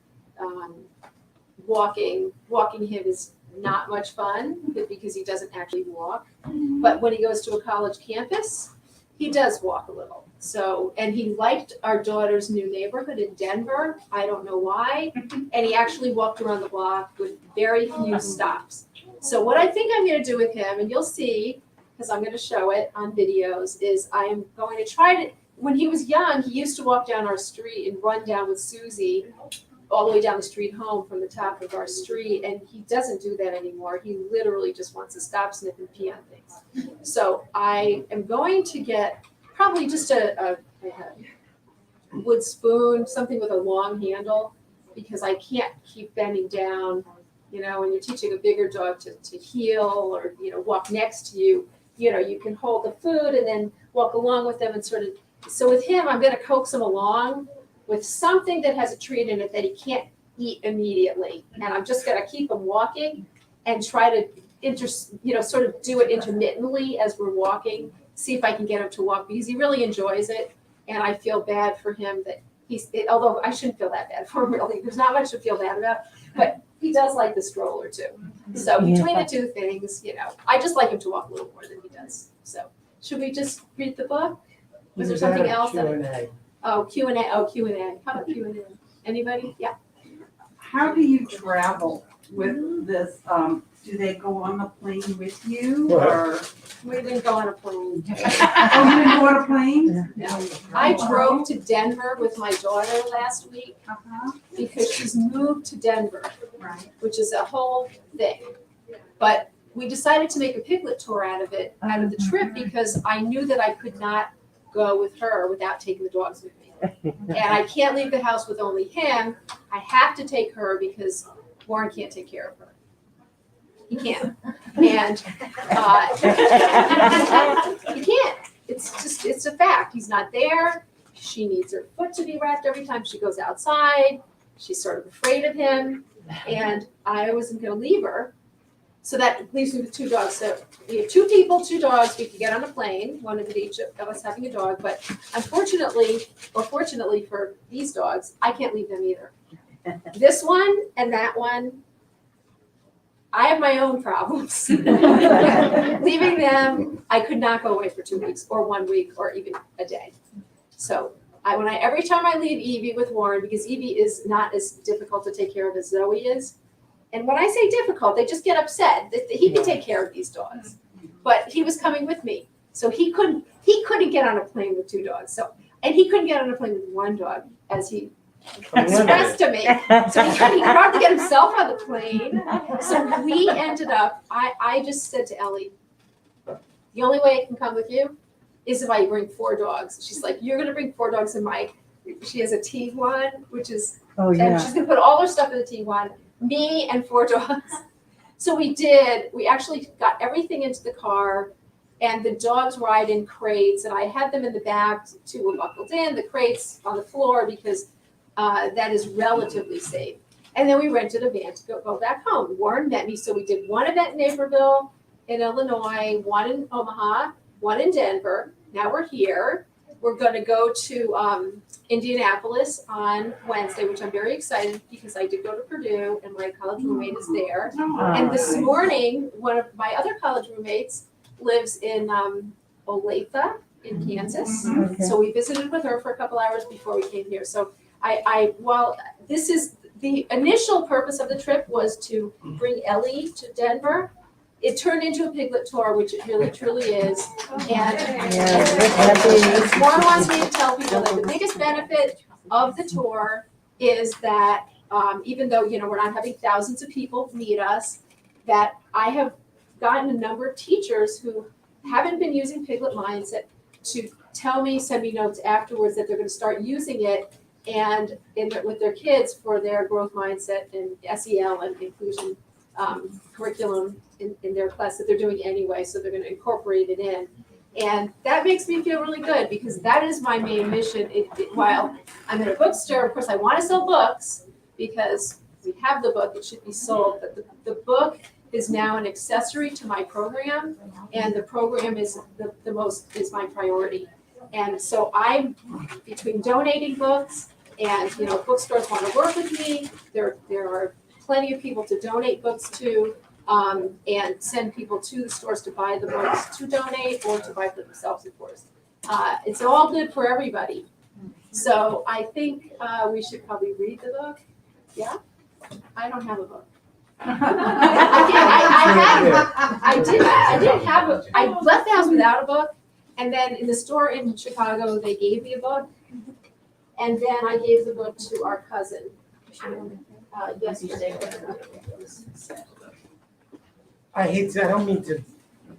walking. Walking him is not much fun because he doesn't actually walk. But when he goes to a college campus, he does walk a little. So, and he liked our daughter's new neighborhood in Denver. I don't know why. And he actually walked around the block with very few stops. So what I think I'm going to do with him, and you'll see, because I'm going to show it on videos, is I am going to try to, when he was young, he used to walk down our street and run down with Susie all the way down the street home from the top of our street, and he doesn't do that anymore. He literally just wants to stop, sniff, and pee on things. So I am going to get probably just a wood spoon, something with a long handle, because I can't keep bending down. You know, when you're teaching a bigger dog to heel or, you know, walk next to you, you know, you can hold the food and then walk along with them and sort of, so with him, I'm going to coax him along with something that has a treat in it that he can't eat immediately. And I'm just going to keep him walking and try to, sort of do it intermittently as we're walking, see if I can get him to walk because he really enjoys it. And I feel bad for him that although I shouldn't feel that bad for him really, there's not much to feel bad about, but he does like the stroller too. So between the two things, you know, I just like him to walk a little more than he does. So should we just read the book? Was there something else? Q&A. Q&A. How about Q&A? Anybody? Yeah. How do you travel with this? Do they go on the plane with you What? or? We didn't go on a plane. Oh, you didn't go on a plane? No. I drove to Denver with my daughter last week Uh-huh. because she's moved to Denver, Right. which is a whole thing. But we decided to make a Piglet tour out of the trip because I knew that I could not go with her without taking the dogs with me. And I can't leave the house with only him. I have to take her because Warren can't take care of her. He can't. And he can't. It's a fact. He's not there. She needs her foot to be wrapped every time she goes outside. She's sort of afraid of him. And I wasn't going to leave her. So that leaves me with two dogs. So we have two people, two dogs. We can get on a plane, one of each of us having a dog. But unfortunately, or fortunately for these dogs, I can't leave them either. This one and that one, I have my own problems. Leaving them, I could not go away for 2 weeks or 1 week or even a day. So every time I leave Evie with Warren, because Evie is not as difficult to take care of as Zoey is. And when I say difficult, they just get upset. He can take care of these dogs. But he was coming with me. So he couldn't get on a plane with 2 dogs. And he couldn't get on a plane with 1 dog, as he expressed to me. So he could hardly get himself on the plane. So we ended up, I just said to Ellie, the only way I can come with you is if I bring 4 dogs. She's like, you're gonna bring 4 dogs in she has a Tiguan, which is, Oh, and she's gonna put all her stuff in the Tiguan, me and 4 dogs. So we actually got everything into the car, and the dogs ride in crates, and I had them in the back, 2 were buckled in, the crates on the floor, because that is relatively safe. And then we rented a van to go back home. Warren met me, so we did 1 event in Naperville, in Illinois, 1 in Omaha, 1 in Denver. Now we're here. We're going to go to Indianapolis on Wednesday, which I'm very excited because I did go to Purdue and my college roommate is there. And this morning, one of my other college roommates lives in Olathe in Kansas. Okay. So we visited with her for a couple hours before we came here. So while this is the initial purpose of the trip was to bring Ellie to Denver, it turned into a Piglet tour, which it really truly is. And Warren wants me to tell people that the biggest benefit of the tour is that even though we're not having thousands of people meet us, that I have gotten a number of teachers who haven't been using Piglet Mindset to send me notes afterwards that they're going to start using it and with their kids for their growth mindset and SEL and inclusion curriculum in their class that they're doing anyway, so they're going to incorporate it in. And that makes me feel really good because that is my main mission. While I'm in a bookstore, of course, I want to sell books because we have the book, it should be sold, but the book is now an accessory to my program, and the program is is my priority. And so I'm between donating books and bookstores want to work with me. There are plenty of people to donate books to, and send people to the stores to buy the books to donate or to buy for themselves, of course. It's all good for everybody. So I think we should probably read the book. Yeah? I don't have a book. I left the house without a book, and then in the store in Chicago, they gave me a book, and then I gave the book to our cousin yesterday. I don't mean to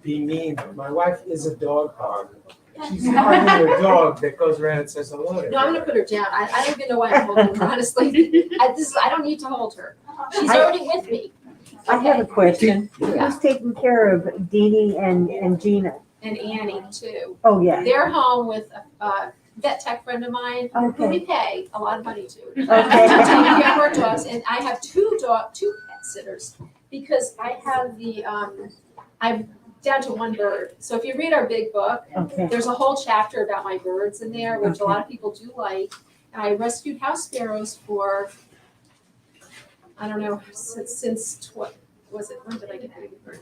be mean, but my wife is a dog hog. She's hardly a dog that goes around and says hello to No, I'm gonna put her down. I don't even know why I'm holding her, honestly. I don't need to hold her. She's already with me. I have a question. Who's taking care of Deanie and Gina? And Annie too. Oh, yeah. They're home with a vet tech friend of mine who Okay. we pay a lot of money to. Okay. To take care of our dogs, and I have two pet sitters because I have I'm down to 1 bird. So if you read our big book, Okay. there's a whole chapter about my birds in there, which a lot of people do like. And I rescued house sparrows for, I don't know, since what was it? When did I get the baby bird?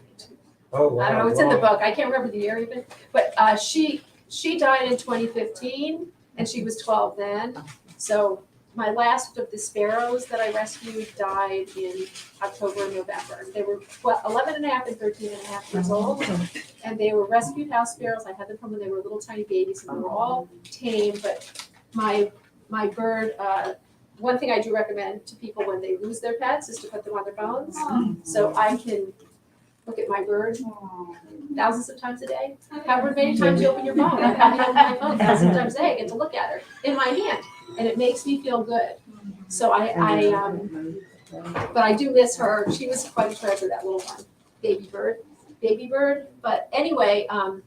Oh, wow. I don't know. It's in the book. I can't remember the year even. But she died in 2015, and she was 12 then. So my last of the sparrows that I rescued died in October and November. They were 11 and a half and 13 and a half years old, and they were rescued house sparrows. I had them from when they were little tiny babies, and they were all tame. But my bird, one thing I do recommend to people when they lose their pets is to put them on their phones, so I can look at my bird thousands of times a day. However many times you open your phone, I probably open my phone thousands of times a day. I get to look at her in my hand, and it makes me feel good. So but I do miss her. She was quite a treasure, that little one, baby bird. But anyway, I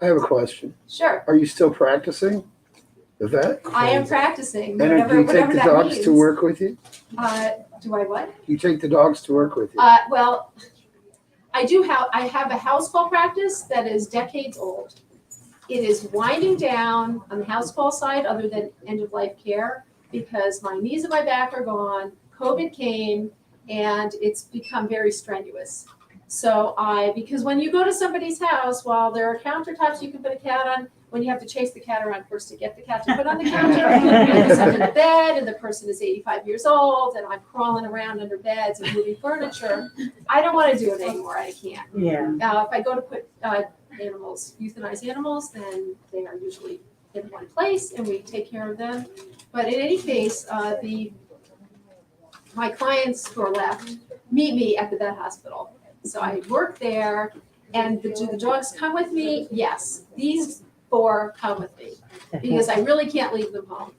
have a question. sure, Are you still practicing the vet? I am practicing. And do you take the dogs to work with you? Do I what? You take the dogs to work with you? Well, I have a house call practice that is decades old. It is winding down on the house call side, other than end of life care. because my knees and my back are gone. COVID came and it's become very strenuous. So because when you go to somebody's house, while there are countertops you can put a cat on, when you have to chase the cat around first to get the cat to put on the counter, it's under the bed and the person is 85 years old and I'm crawling around under beds and moving furniture. I don't want to do it anymore. I can't. Yeah. If I go to put euthanize animals, then they are usually in one place and we take care of them. But in any case, my clients who are left meet me at the vet hospital. So I work there, and do the dogs come with me? Yes. These 4 come with me because I really can't leave them home.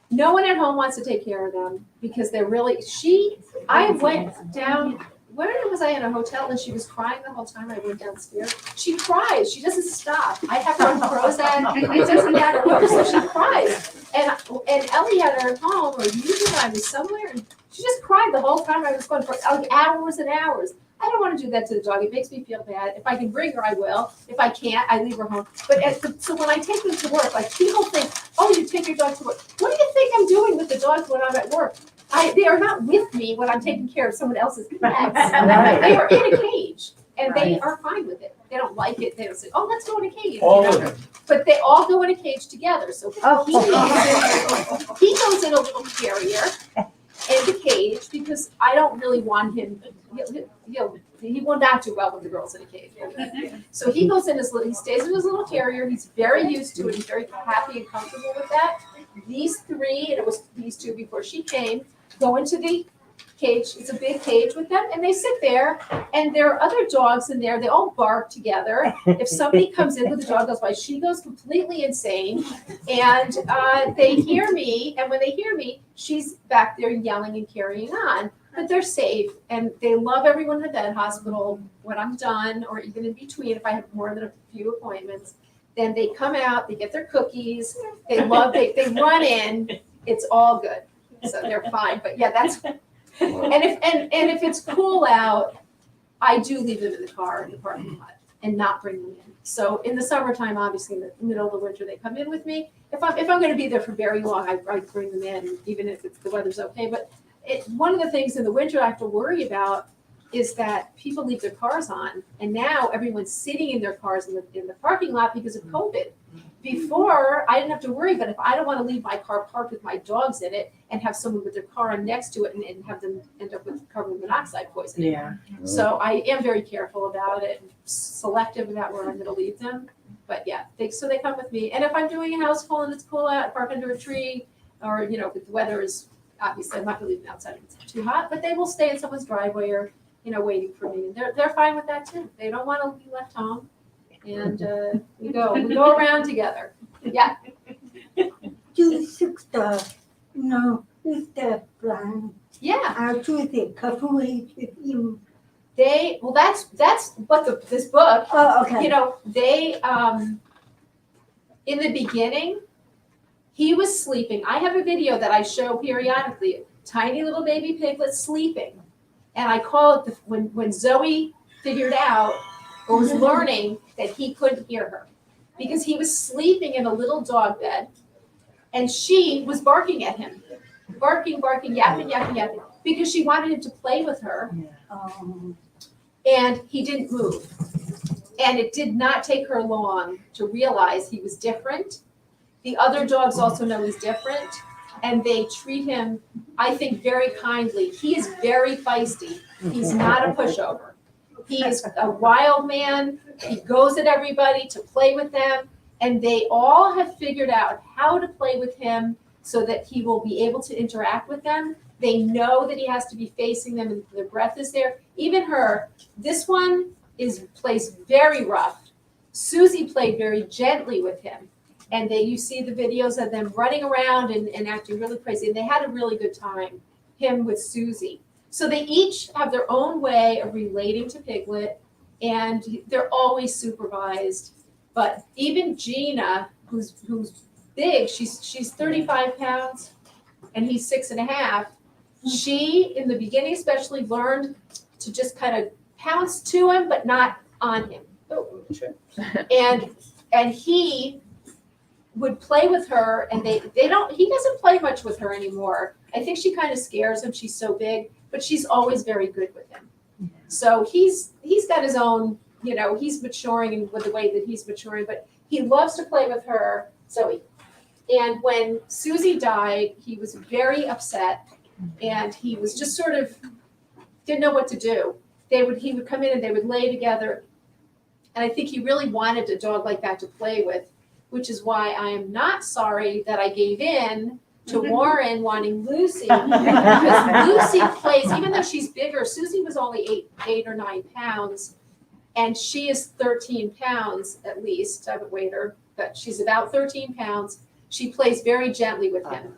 No one at home wants to take care of them because they're really, I went down, where was I in a hotel and she was crying the whole time I went downstairs? She cries, she doesn't stop. I have her on Prozac, it doesn't matter what, so she cries. And Ellie had her at home, or usually I was somewhere, and she just cried the whole time I was going for like hours and hours. I don't want to do that to the dog. It makes me feel bad. If I can bring her, I will. If I can't, I leave her home. But so when I take them to work, like people think, oh, you take your dog to work. What do you think I'm doing with the dogs when I'm at work? They are not with me when I'm taking care of someone else's pets. They are in a cage, and they are fine with it. They don't like it. They don't say, oh, let's go in a cage. All of them. But they all go in a cage together. So he goes in a little carrier in the cage because I don't really want him. He will not do well with the girls in a cage. So he goes in he stays in his little carrier. He's very used to it. He's very happy and comfortable with that. These 3, and it was these 2 before she came, go into the cage. It's a big cage with them, and they sit there, and there are other dogs in there. They all bark together. If somebody comes in with a dog goes by, she goes completely insane, and they hear me, and when they hear me, she's back there yelling and carrying on. But they're safe, and they love everyone at that hospital. When I'm done, or even in between, if I have more than a few appointments, then they come out, they get their cookies, they run in, it's all good. So they're fine, but yeah, that's, and if it's cool out, I do leave them in the car in the parking lot and not bring them in. So in the summertime, obviously in the middle of the winter, they come in with me. If I'm gonna be there for very long, I bring them in, even if the weather's okay. But one of the things in the winter I have to worry about is that people leave their cars on, and now everyone's sitting in their cars in the parking lot because of COVID. Before, I didn't have to worry, but if I don't want to leave my car parked with my dogs in it and have someone with their car on next to it and have them end up with carbon monoxide poisoning. Yeah. So I am very careful about it, selective about where I'm going to leave them. But yeah, they come with me. And if I'm doing a house call and it's cool out, park under a tree, or if the weather is, obviously I'm not going to leave them outside if it's too hot, but they will stay in someone's driveway or waiting for me. And they're fine with that too. They don't want to be left home. And we go around together. Yeah. Do six with the plan. Yeah. How do they cooperate with you? That's what this book. Oh, okay. They in the beginning, he was sleeping. I have a video that I show periodically. Tiny little baby piglet sleeping, and I call it when Zoey figured out or was learning that he couldn't hear her because he was sleeping in a little dog bed, and she was barking at him, barking, yapping, because she wanted him to play with her. And he didn't move. And it did not take her long to realize he was different. The other dogs also know he's different, and they treat him, I think, very kindly. He is very feisty. He's not a pushover. He is a wild man. He goes at everybody to play with them, and they all have figured out how to play with him so that he will be able to interact with them. They know that he has to be facing them and their breath is there. Even her, this one plays very rough. Susie played very gently with him. And you see the videos of them running around and acting really crazy. And they had a really good time, him with Susie. So they each have their own way of relating to Piglet, and they're always supervised. But even Gina, who's big, she's 35 pounds, and he's 6.5. She, in the beginning especially, learned to just kind of pounce to him, but not on him. And he would play with her, and he doesn't play much with her anymore. I think she kind of scares him, she's so big, but she's always very good with him. So he's got his own, he's maturing in with the way that he's maturing, but he loves to play with her, Zoey. And when Susie died, he was very upset, and he was just sort of didn't know what to do. He would come in and they would lay together, and I think he really wanted a dog like that to play with, which is why I am not sorry that I gave in to Warren wanting Lucy, because Lucy plays, even though she's bigger, Susie was only 8 or 9 pounds, and she is 13 pounds at least. I haven't weighed her, but she's about 13 pounds. She plays very gently with him,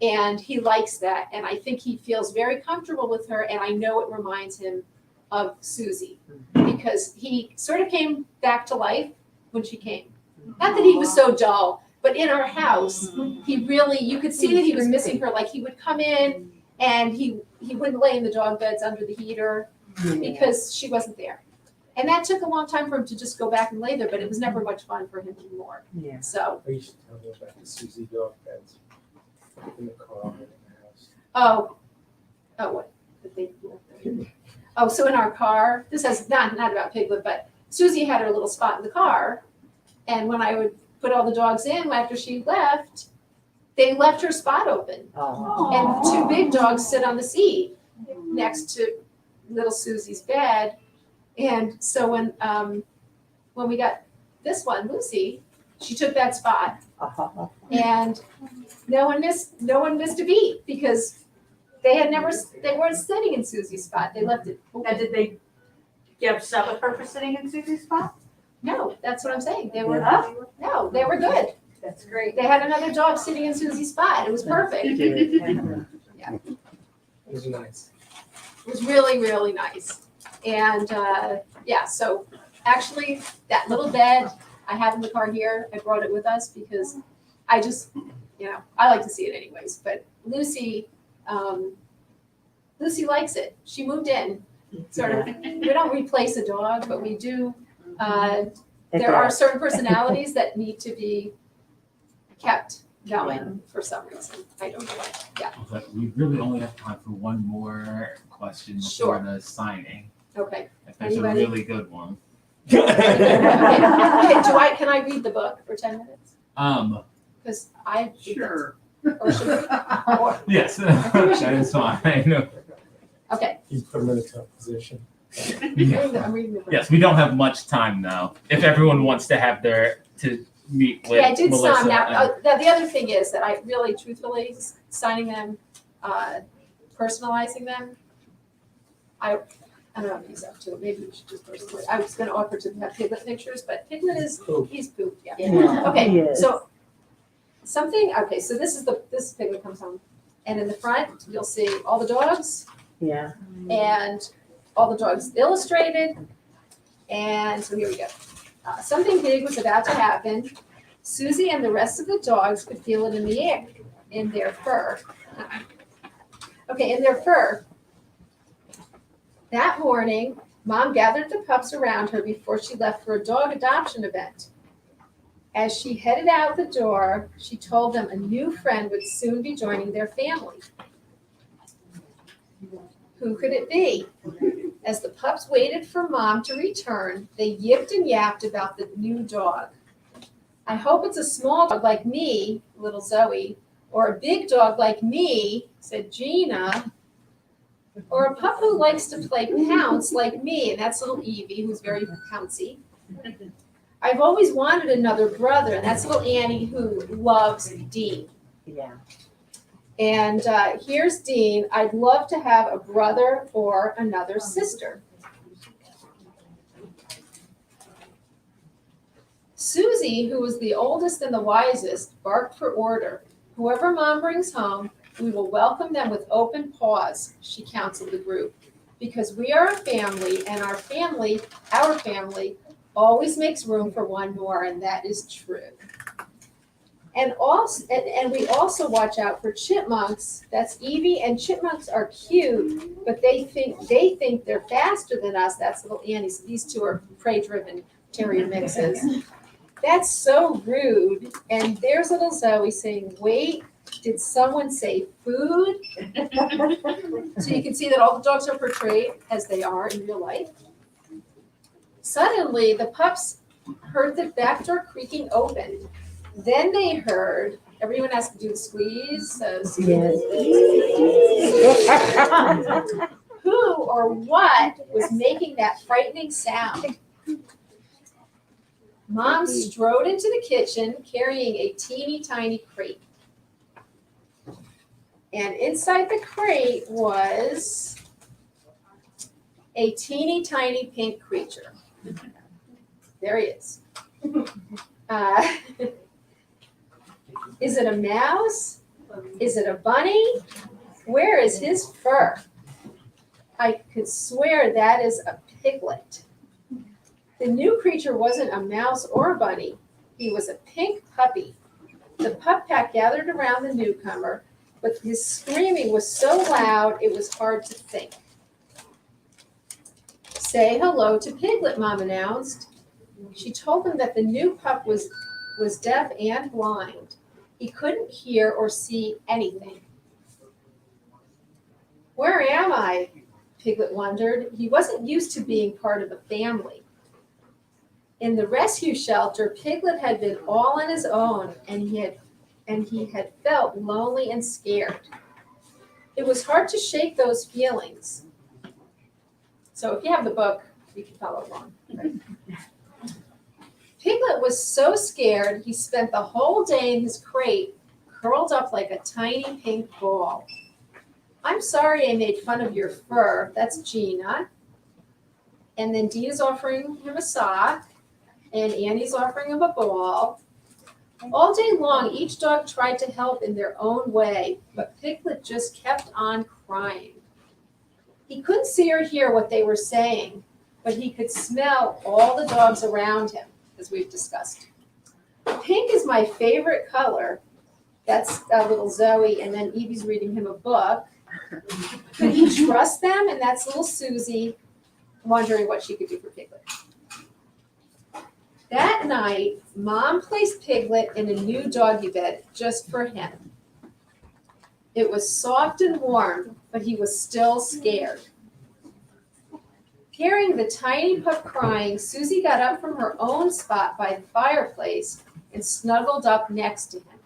and he likes that, and I think he feels very comfortable with her, and I know it reminds him of Susie, because he sort of came back to life when she came. Not that he was so dull, but in our house, he really, you could see that he was missing her. Like, he would come in and he wouldn't lay in the dog beds under the heater because she wasn't there. And that took a long time for him to just go back and lay there, but it was never much fun for him anymore. Yeah. So, I used to tell them about the Susie dog beds in the car and in the house. what? So in our car, this has not about Piglet, but Susie had her little spot in the car. And when I would put all the dogs in after she left, they left her spot open. And 2 big dogs sit on the seat next to little Susie's bed. And so when we got this one, Lucy, she took that spot. And no one missed a beat, because they weren't sitting in Susie's spot. They left it open. Now, did they get upset with her for sitting in Susie's spot? No, that's what I'm saying. They were Huh? they were good. That's great. They had another dog sitting in Susie's spot. It was perfect. It was nice. It was really, really nice. And so actually that little bed I have in the car here, I brought it with us because I just, I like to see it anyways. But Lucy likes it. She moved in. Sort of, we don't replace a dog, but we do. There are certain personalities that need to be kept going for some reason. I don't know why. Yeah. But we really only have time for one more question before Sure. the signing. Okay. If there's Anybody? a really good one. Okay. Can I read the book for 10 minutes? Because I. Sure. Or should or, Yes, that is fine. okay. You put them in a tough position. I'm reading the book. Yes, we don't have much time though. If everyone wants to have to meet with Yeah, I did Melissa. some. Now, and- the other thing is that I really, truthfully, signing them, personalizing them, I don't know if he's up to it. Maybe we should just personalize. I was going to offer to have Piglet pictures, but Piglet is, he's pooped, yeah. Yeah. Okay, He is. so so this Piglet comes home. And in the front, you'll see all the dogs Yeah. and all the dogs illustrated. And so here we go. Something big was about to happen. Susie and the rest of the dogs could feel it in the air, in their fur. Okay, in their fur. That morning, Mom gathered the pups around her before she left for a dog adoption event. As she headed out the door, she told them a new friend would soon be joining their family. Who could it be? As the pups waited for Mom to return, they yipped and yapped about the new dog. I hope it's a small dog like me, little Zoey, or a big dog like me, said Gina, or a pup who likes to play pounce like me, and that's little Evie, who's very pouncy. I've always wanted another brother, and that's little Annie, who loves Dean. Yeah. And here's Dean. I'd love to have a brother or another sister. Susie, who was the oldest and the wisest, barked for order. Whoever Mom brings home, we will welcome them with open paws, she counseled the group. Because we are a family, and our family, always makes room for one more, and that is true. And we also watch out for chipmunks. That's Evie, and chipmunks are cute, but they think they're faster than us. That's little Annie. So these two are prey-driven terrier mixes. That's so rude. And there's little Zoey saying, wait, did someone say food? So you can see that all the dogs are portrayed as they are in real life. Suddenly, the pups heard the back door creaking open. Then they heard, everyone has to do the squeeze, so who or what was making that frightening sound? Mom strode into the kitchen carrying a teeny tiny crate. And inside the crate was a teeny tiny pink creature. There he is. Is it a mouse? Is it a bunny? Where is his fur? I could swear that is a piglet. The new creature wasn't a mouse or a bunny. He was a pink puppy. The pup pack gathered around the newcomer, but his screaming was so loud it was hard to think. Say hello to Piglet, Mom announced. She told him that the new pup was deaf and blind. He couldn't hear or see anything. Where am I? Piglet wondered. He wasn't used to being part of a family. In the rescue shelter, Piglet had been all on his own, and he had felt lonely and scared. It was hard to shake those feelings. So if you have the book, you can follow along. Piglet was so scared, he spent the whole day in his crate, curled up like a tiny pink ball. I'm sorry I made fun of your fur. That's Gina. And then Dina's offering him a sock, and Annie's offering him a ball. All day long, each dog tried to help in their own way, but Piglet just kept on crying. He couldn't see or hear what they were saying, but he could smell all the dogs around him, as we've discussed. Pink is my favorite color. That's little Zoey, and then Evie's reading him a book. Could he trust them? And that's little Susie wondering what she could do for Piglet. That night, Mom placed Piglet in a new doggy bed just for him. It was soft and warm, but he was still scared. Hearing the tiny pup crying, Susie got up from her own spot by the fireplace and snuggled up next to him.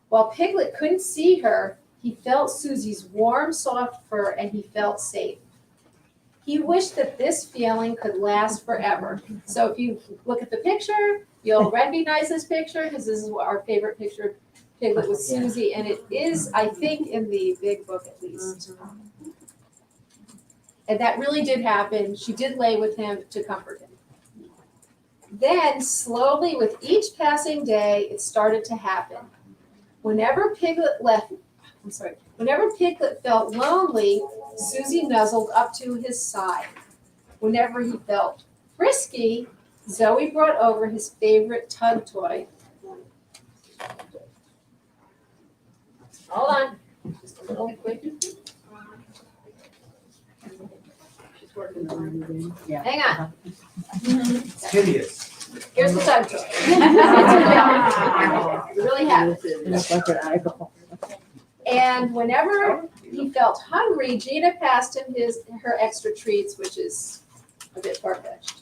While Piglet couldn't see her, he felt Susie's warm, soft fur, and he felt safe. He wished that this feeling could last forever. So if you look at the picture, you'll recognize this picture because this is our favorite picture of Piglet with Susie, and it is, I think, in the big book at least. And that really did happen. She did lay with him to comfort him. Then, slowly, with each passing day, it started to happen. Whenever Piglet felt lonely, Susie nuzzled up to his side. Whenever he felt frisky, Zoey brought over his favorite tug toy. Hold on. Just a little quick. Hang on. It's hideous. Here's the tug toy. You really have it. It's like an eyeball. And whenever he felt hungry, Gina passed him her extra treats, which is a bit far-fetched.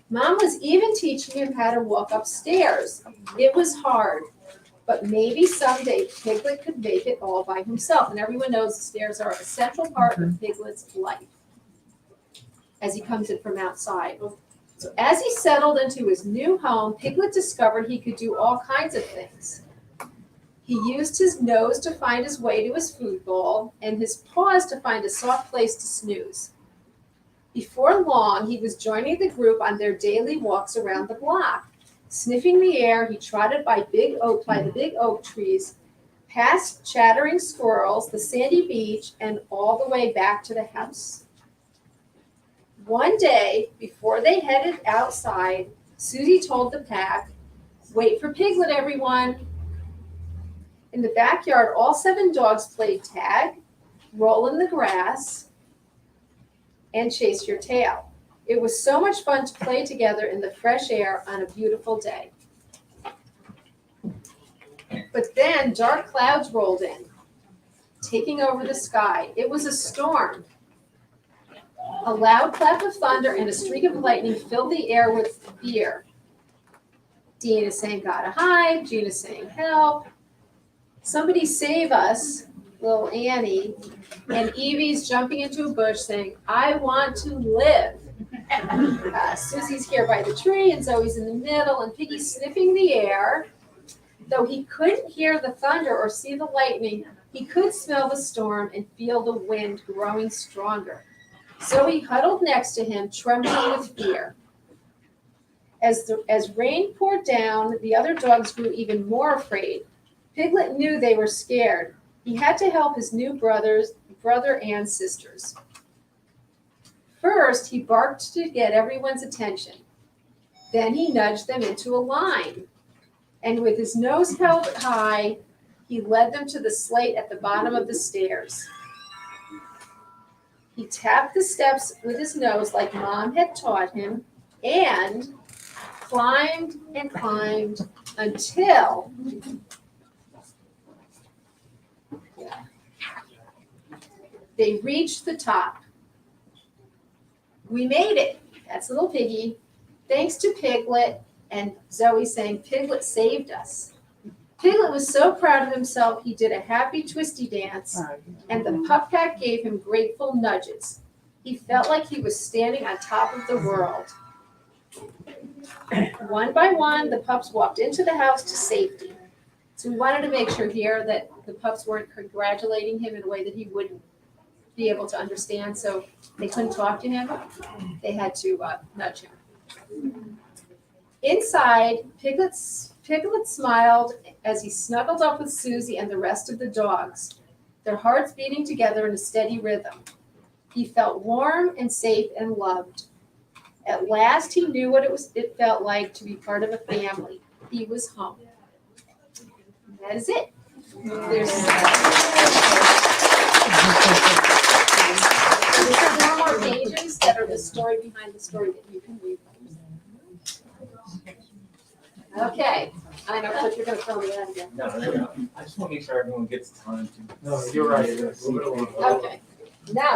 Mom was even teaching him how to walk upstairs. It was hard, but maybe someday Piglet could make it all by himself. And everyone knows the stairs are a central part of Piglet's life as he comes in from outside. So as he settled into his new home, Piglet discovered he could do all kinds of things. He used his nose to find his way to his food bowl and his paws to find a soft place to snooze. Before long, he was joining the group on their daily walks around the block. Sniffing the air, he trotted by the big oak trees, past chattering squirrels, the sandy beach, and all the way back to the house. One day, before they headed outside, Susie told the pack, "Wait for Piglet, everyone." In the backyard, all 7 dogs played tag, roll in the grass, and chase your tail. It was so much fun to play together in the fresh air on a beautiful day. But then dark clouds rolled in, taking over the sky. It was a storm. A loud clap of thunder and a streak of lightning filled the air with fear. Dean is saying, gotta hide. Gina's saying, help. Somebody save us, little Annie. And Evie's jumping into a bush saying, I want to live. Susie's here by the tree and Zoe's in the middle and Piggy's sniffing the air. Though he couldn't hear the thunder or see the lightning, he could smell the storm and feel the wind growing stronger. Zoe huddled next to him, trembling with fear. As rain poured down, the other dogs grew even more afraid. Piglet knew they were scared. He had to help his new brother and sisters. First, he barked to get everyone's attention. Then he nudged them into a line. And with his nose held high, he led them to the slate at the bottom of the stairs. He tapped the steps with his nose like Mom had taught him and climbed and climbed until they reached the top. We made it. That's little Piggy. Thanks to Piglet and Zoe saying, Piglet saved us. Piglet was so proud of himself, he did a happy twisty dance, and the pup pack gave him grateful nudges. He felt like he was standing on top of the world. One by one, the pups walked into the house to safety. So we wanted to make sure here that the pups weren't congratulating him in a way that he wouldn't be able to understand, so they couldn't talk to him. They had to nudge him. Inside, Piglet smiled as he snuggled up with Susie and the rest of the dogs, their hearts beating together in a steady rhythm. He felt warm and safe and loved. At last, he knew what it felt like to be part of a family. He was home. And that is it. There's four more pages that are the story behind the story that you can read. Okay, I know, but you're gonna throw me out again. No, I just want to make sure everyone gets time to. No, you're right. Move it along. Okay, now